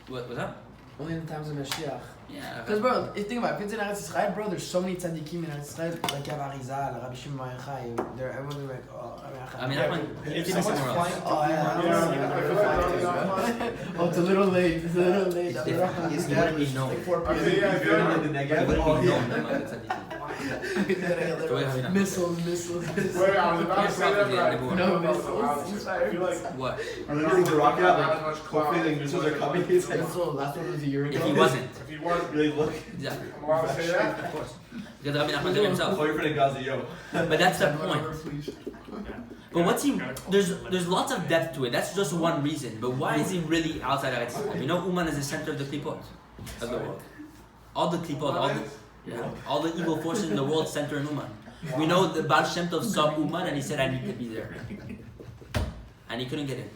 what was that? Only in the times of Mashiach. Yeah. Because, bro, if you think about it, if it's in Eretz Yisrael, bro, there's so many tzadikim in Eretz Yisrael, like Arizal, Rabbi Shimon Bar Yochai, everyone's like, oh, I mean, Nachman, he did Someone's somewhere else. flying. oh, yeah, Yeah, I feel like oh, it's a little late, it's a little late. It's different. He wouldn't be known. Like 4 p.m. Okay, yeah, I feel like- The He negative. wouldn't Oh, be yeah. known among the tzaddikim. Missiles. Wait, I was about to say that, but I No, don't know missiles, about it. I feel like What? Are they using the rocket out? Not Like, as much hopefully the clout. missiles are coming. It's like, Missile, last one was a year ago. If he wasn't. If he was, really look. Exactly. I'm allowed to say that? Of course. Because Rabbi Nachman did himself. Oh, you're for the Gaza, yo. But that's the point. But what's he? There's lots of depth to it. That's just one reason. But why is he really outside Eretz Yisrael? You know, Uman is the center of the klipot of the world. All the klipot, all the evil forces in the world center in Uman. We know the Baal Shem Tov saw Uman and he said, I need to be there. And he couldn't get in.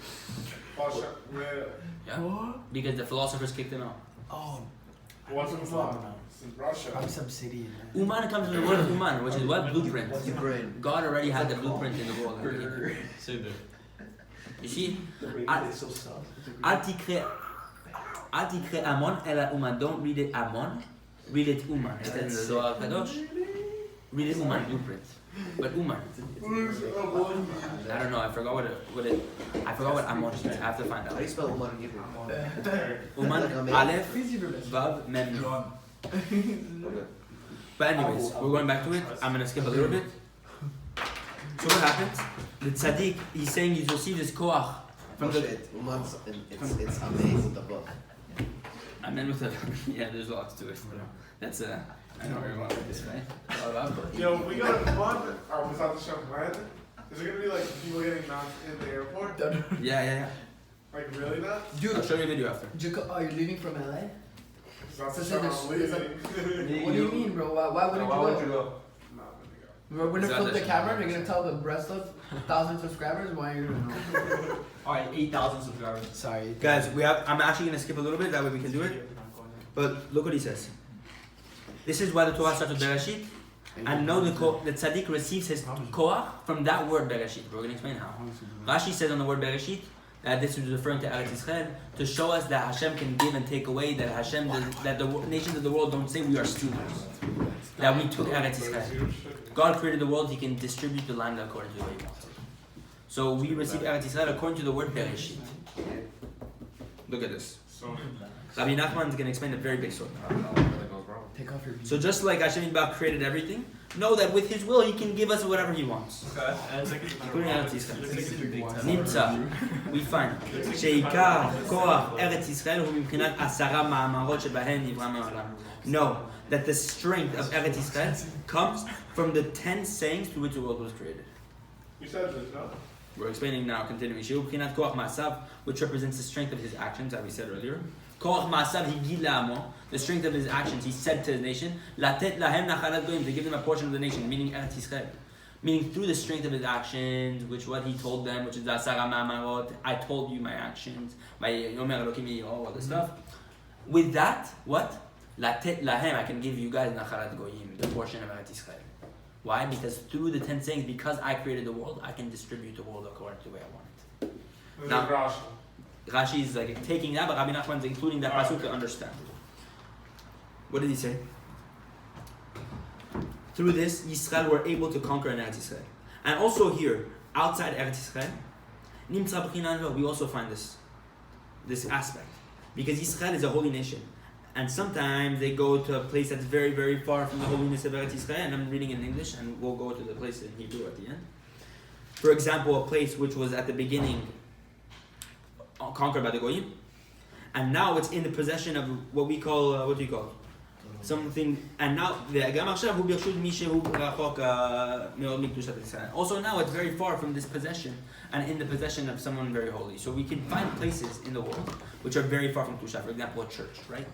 Yeah. Because the philosophers kicked him out. Oh, What's in Islam? It's in Russia. I'm subsidian. Uman comes from the word Uman, which is what? Blueprint. Ukraine. God already had the blueprint in the world. Say that. You see? It's so soft. אל תקרא המון אלא אומן. Don't read it המון, read it אומן. It says in the Zohar Kadosh. Read it אומן, blueprint. But אומן. I don't know, I forgot what amon means. I have to find How do out. you spell Umar in Hebrew? אומן, Aleph, Vav, Mem, Nun. But anyways, we're going back to it. I'm going to skip a little bit. So what happens? The tzadik, he's saying he's received his koach from the... Uman's, it's amazing with the book. I meant with the... Yeah, there's lots to it. That's I know where you're going with this, right? Yo, we got one. Without the show, when? Is it gonna be like people getting knocked in the airport? Yeah. Like really nuts? I'll show you a video after. Oh, you're leaving from LA? It's not the So show there's- I'm there's leaving. What do you mean, bro? Why wouldn't Why you would go? you go? Not gonna go. We're gonna Is that flip the the- camera and you're gonna tell the rest of 1,000 subscribers why you're gonna go. Alright, 8,000 subscribers. Sorry. Guys, I'm actually going to skip a little bit, that way we can do it. But look what he says. This is why the Torah starts with Bereshit. And know the tzaddik receives his koach from that word Bereshit. We're going to explain how. Rashi says on the word Bereshit that this is referring to Eretz Yisrael to show us that Hashem can give and take away, that that the nations of the world don't say we are stealers. That we took Eretz Yisrael. God created the world, He can distribute the land according to the way He wants it. So we receive Eretz Yisrael according to the word Bereshit. Look at this. Rabbi Nachman is going to explain a very big story. Take off your So just like Hashem Yitbarach created everything, know that with His will He can give us whatever He wants. Including Eretz Yisrael. נמצא, we find, שעיקר כוח ארץ ישראל הוא מבחינת 10 מאמרות שבהן נברא מעולם. Know that the strength of Eretz Yisrael comes from the 10 sayings through which the world was created. You said this, no? We're explaining now, continuing. שהוא מבחינת כוח מעשיו, which represents the strength of his actions, as we said earlier. כוח מעשיו הגיד לעמו, the strength of his actions, he said to his nation, לתת להם נחלת גויים, to give them a portion of the nation, meaning Eretz Yisrael. Meaning through the strength of his actions, which what he told them, which is the 10 מאמרות, I told you my actions, ויאמר אלוקים יהי all this stuff. With that, what? לתת להם, I can give you guys נחלת גויים, the portion of Eretz Yisrael. Why? Because through the 10 sayings, because I created the world, I can distribute the world according to the way I want it. This Now- is Rashi. Rashi is like taking that, but Rabbi Nachman is including that pasuk to understand. What did he say? Through this, Yisrael were able to conquer in Eretz Yisrael. And also here, outside Eretz Yisrael, Nimtza b'chinan, we also find this aspect. Because Yisrael is a holy nation. And sometimes they go to a place that's very, very far from the holiness of Eretz Yisrael. And I'm reading in English, and we'll go to the place in Hebrew at the end. For example, a place which was at the beginning conquered by the Goyim, and now it's in the possession of what we call, what do you call it? Something, and now, also now it's very far from this possession, and in the possession of someone very holy. So we can find places in the world which are very far from Tusha, for example, a church, right?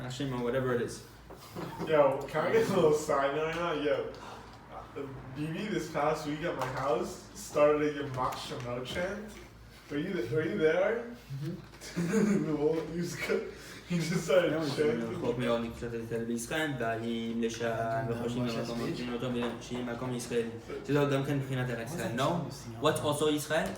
Hashem or whatever it is. Yo, can I get a little side note now? Yo, BB this past week at my house started a Yamach Shemo chant. Are you there? He just started chanting. רחוק מאוד מקצת ישראל בישראל, והיא לשם וחושבים למקום מגדין אותו שהיא מקום ישראל. שזה גם כן מבחינת ארץ ישראל. No, what's also Israel?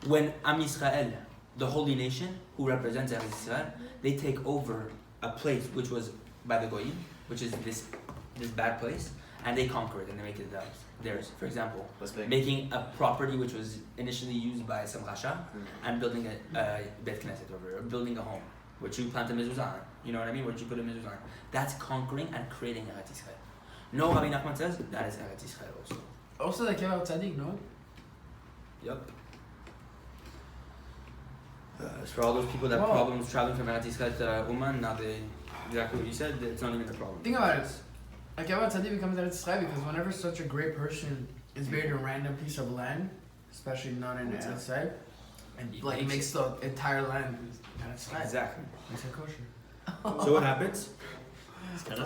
When Am Yisrael, the holy nation who represents Eretz Yisrael, they take over a place which was by the Goyim, which is this bad place, and they conquer it and they make it theirs. For example, making a property which was initially used by some Rasha and building a Bet Knesset over it, or building a home, which you plant a mezuzah on. You know what I mean? Which you put a mezuzah on. That's conquering and creating Eretz Yisrael. No, Rebbe Nachman says that is Eretz Yisrael also. Also the Kever Tzadik, no? Yup. As for all those people that have problems traveling from Eretz Yisrael to Uman, now they exactly what you said. It's not even a problem. Think about it. A Kever Tzadik becomes Eretz Yisrael because whenever such a great person is buried in a random piece of land, especially not in Eretz Yisrael, and like makes the entire land Eretz Yisrael. Exactly. Makes it kosher. So what happens?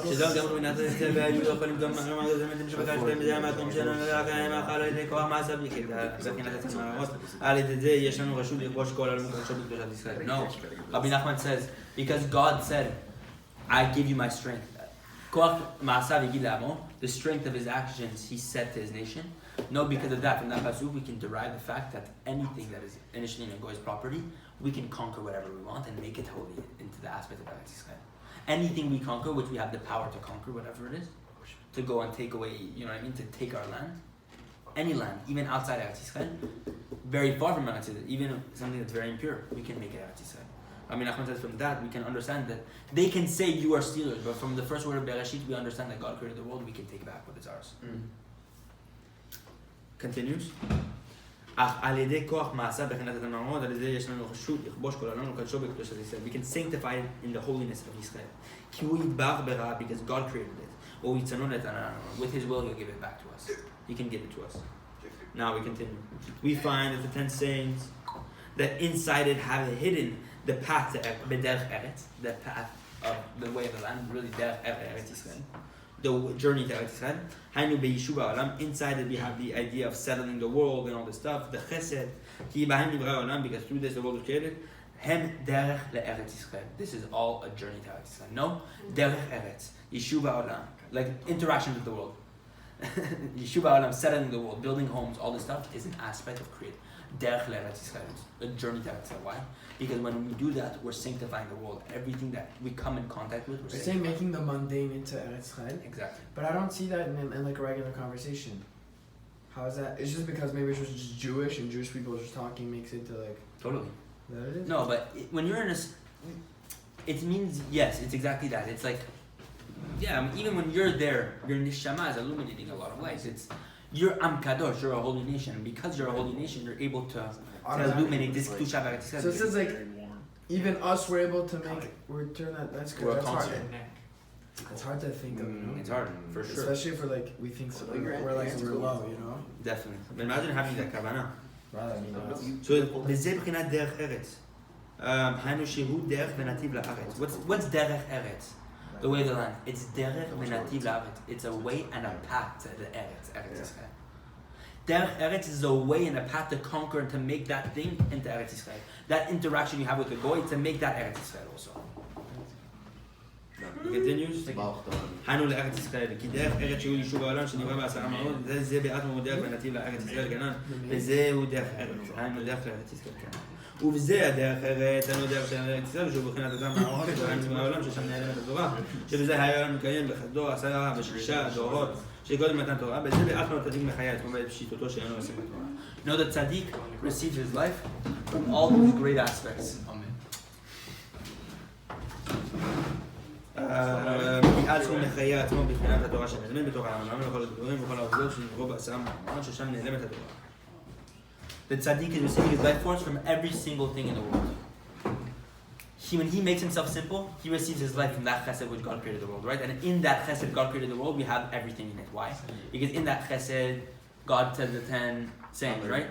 שזהו גם רוינת היצל והיו יכולים גם לומר את זה מתם שבקשתם בזה המקום שלנו ולכם האכל על ידי כוח מעשה בלי בחינת עצמם הרעות על ידי זה יש לנו רשות לכבוש כל עלמות וקדושות בקדושת ישראל. No, Rabbi Nachman says because God said I give you my strength. כוח מעשה והגיד לעמו, the strength of his actions he said to his nation. No, because of that, from that pasuk we can derive the fact that anything that is initially in a goy's property, we can conquer whatever we want and make it holy into the aspect of Eretz Yisrael. Anything we conquer, which we have the power to conquer, whatever it is, to go and take away, you know what I mean, to take our land, any land, even outside Eretz Yisrael, very far from Eretz Yisrael, even something that's very impure, we can make it Eretz Yisrael. I mean, Nachman says from that we can understand that they can say you are stealers, but from the first word of Bereshit we understand that God created the world, we can take back what is ours. Continues. אך על ידי כוח מעשה בחינת המעמוד, על ידי יש לנו רשות לכבוש כל העולם ולקדשו בקדושת ישראל. We can sanctify it in the holiness of Israel. כי הוא יתברך ברע because God created it. או יצנון את העולם. With his will he'll give it back to us. He can give it to us. Now we continue. We find that the 10 sayings that inside it have hidden the path to B'derech Eretz, the path of the way of the land, really Derech Eretz Yisrael. The journey to Eretz Yisrael. Hainu beYishuv ha'olam. Inside it we have the idea of settling the world and all this stuff. The Chesed. Ki b'hem nivra ha'olam. Because through this the world was created. Hem derech le'Eretz Yisrael. This is all a journey to Eretz Yisrael. No, derech Eretz. Yishuv ha'olam. Like interaction with the world. Yishuv ha'olam, settling the world, building homes, all this stuff is an aspect of creating. Derech le'Eretz Yisrael. A journey to Eretz Yisrael. Why? Because when we do that, we're sanctifying the world. Everything that we come in contact with, we're saying making the mundane into Eretz Yisrael. Exactly. But I don't see that in like a regular conversation. How is that? It's just because maybe it's just Jewish and Jewish people just talking makes it to like... Totally. Is that it is? No, but when you're in a... It means, yes, it's exactly that. It's like, yeah, I mean, even when you're there, your neshama is illuminating a lot of lights. It's, you're Am Kadosh, you're a holy nation. And because you're a holy nation, you're able to illuminate this Kedusha Eretz Yisrael. So it says like, even us were able to make, that's good. That's hard. It's hard to think of, you know? It's hard, for sure. Especially for like, we think so, we're low, you know? Definitely. But imagine having that kavanah. Rather, you know. So, בזה בחינת דרך ארץ. היינו שהוא דרך ונתיב לארץ. What's דרך ארץ? The way of the land. It's דרך ונתיב לארץ. It's a way and a path to the Eretz, Eretz Yisrael. Derech Eretz is a way and a path to conquer and to make that thing into Eretz Yisrael. That interaction you have with the Goy, to make that Eretz Yisrael also. He continues. היינו לארץ ישראל, כי דרך ארץ שהוא יישוב העולם שנברא בעשרה מעלות, זה בעצמו דרך ונתיב לארץ ישראל כנען, וזהו דרך ארץ, היינו דרך לארץ ישראל כנען. ובזה הדרך ארץ, היינו דרך של ארץ ישראל, שהוא בחינת אדם מערות, והיינו מהעולם ששם נעלמת התורה, שבזה היה לנו מקיים בחסדו, עשרה ושלושה דורות, שקודם מתן תורה, בזה בעצמו תצדיק מחיה את כמו בפשיטותו שאינו עושים בתורה. Know that tzadik receives his life from all these great aspects. כי אז הוא מחיה עצמו בבחינת התורה שנעלמת בתוך העולם וכל הדברים וכל העובדות שנבראו בעשרה מעלות ששם נעלמת התורה. The tzaddik is receiving his life force from every single thing in the world. When he makes himself simple, he receives his life from that chesed which God created the world, right? And in that chesed God created the world, we have everything in it. Why? Because in that chesed, God said the 10 sayings, right?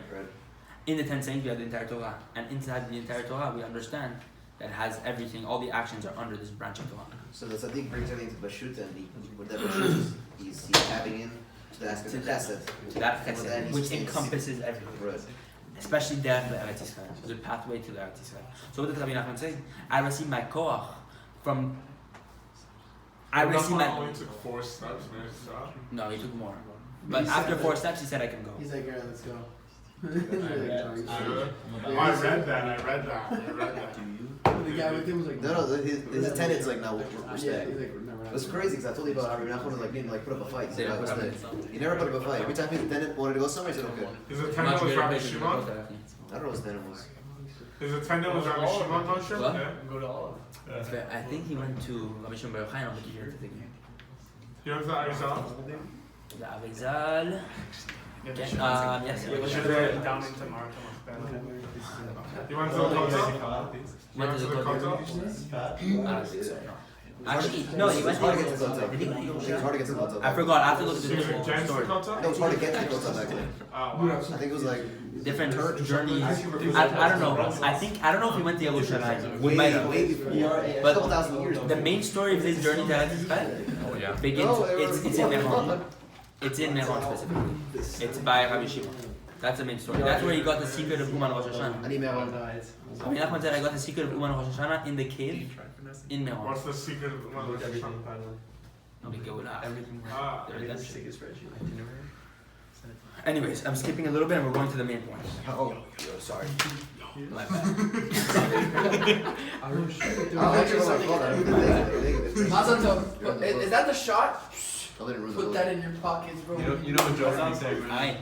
In the 10 sayings, we have the entire Torah. And inside the entire Torah, we understand that it has everything, all the actions are under this branch of Torah. So the tzaddik brings everything to Bashut, and with that Bashut, he's tapping in to the aspect of chesed. To that chesed, which encompasses everything. Right. especially there to the Eretz Yisrael. There's a pathway to the Eretz Yisrael. So what did Rebbe Nachman say? I received my koach from. I received Rebbe Nachman my. only took 4 steps, man. Stop. No, he took more. But after 4 steps, he said I can go. He's like, alright, let's go. I read that. The guy with him was like, No, his attendant's like, no, we're yeah, staying. he's like, no, we're not It's crazy because I told you about how Rebbe Nachman was like, didn't like put up a fight. He said, Yeah, "I was put up staying." He never put up a fight. Every time his attendant wanted to go somewhere, he said, okay. His Much attendant was greater Rabbi place than Shimon. the Kotel. I don't know what his attendant was. His attendant was Rabbi Shimon, Moshe? What? Yeah. Go to all of them. I think he went to Rabbi Shimon Bar Yochai, but he heard the thing. You went to Arizal? The Arizal. Yes. Down into Markham. You went to the Kotel? You Went went to to the the Kotel. Kotel? I don't think so, no. Actually, no, he went It's hard to get to to the Did he go to Kotel. It's hard to get to the Kotel. I forgot. I have to look at So the you were whole against the story. Kotel? No, it's hard to get to the Kotel back then. Oh, wow. I think it was like Different journeys. I don't know. I don't know if he went to Yerushalayim. We might have. way before, a But couple thousand years. The main story of his journey to Eretz Yisrael begins. It's in Meron. It's in Meron specifically. It's by Rabbi Shimon. That's the main story. That's where he got the secret of Uman Rosh Hashanah. I need Meron. Rabbi Nachman said, I got the secret of Uman Rosh Hashanah in the cave in Meron. What's the secret of Rosh Hashanah? Ah. The redemption. Anyways, I'm skipping a little bit and we're going to the main point. Oh, sorry. My bad. Mazel tov. Is that the shot? I didn't ruin Put the that in your pockets, bro. You know what Joe sounds like? Aye.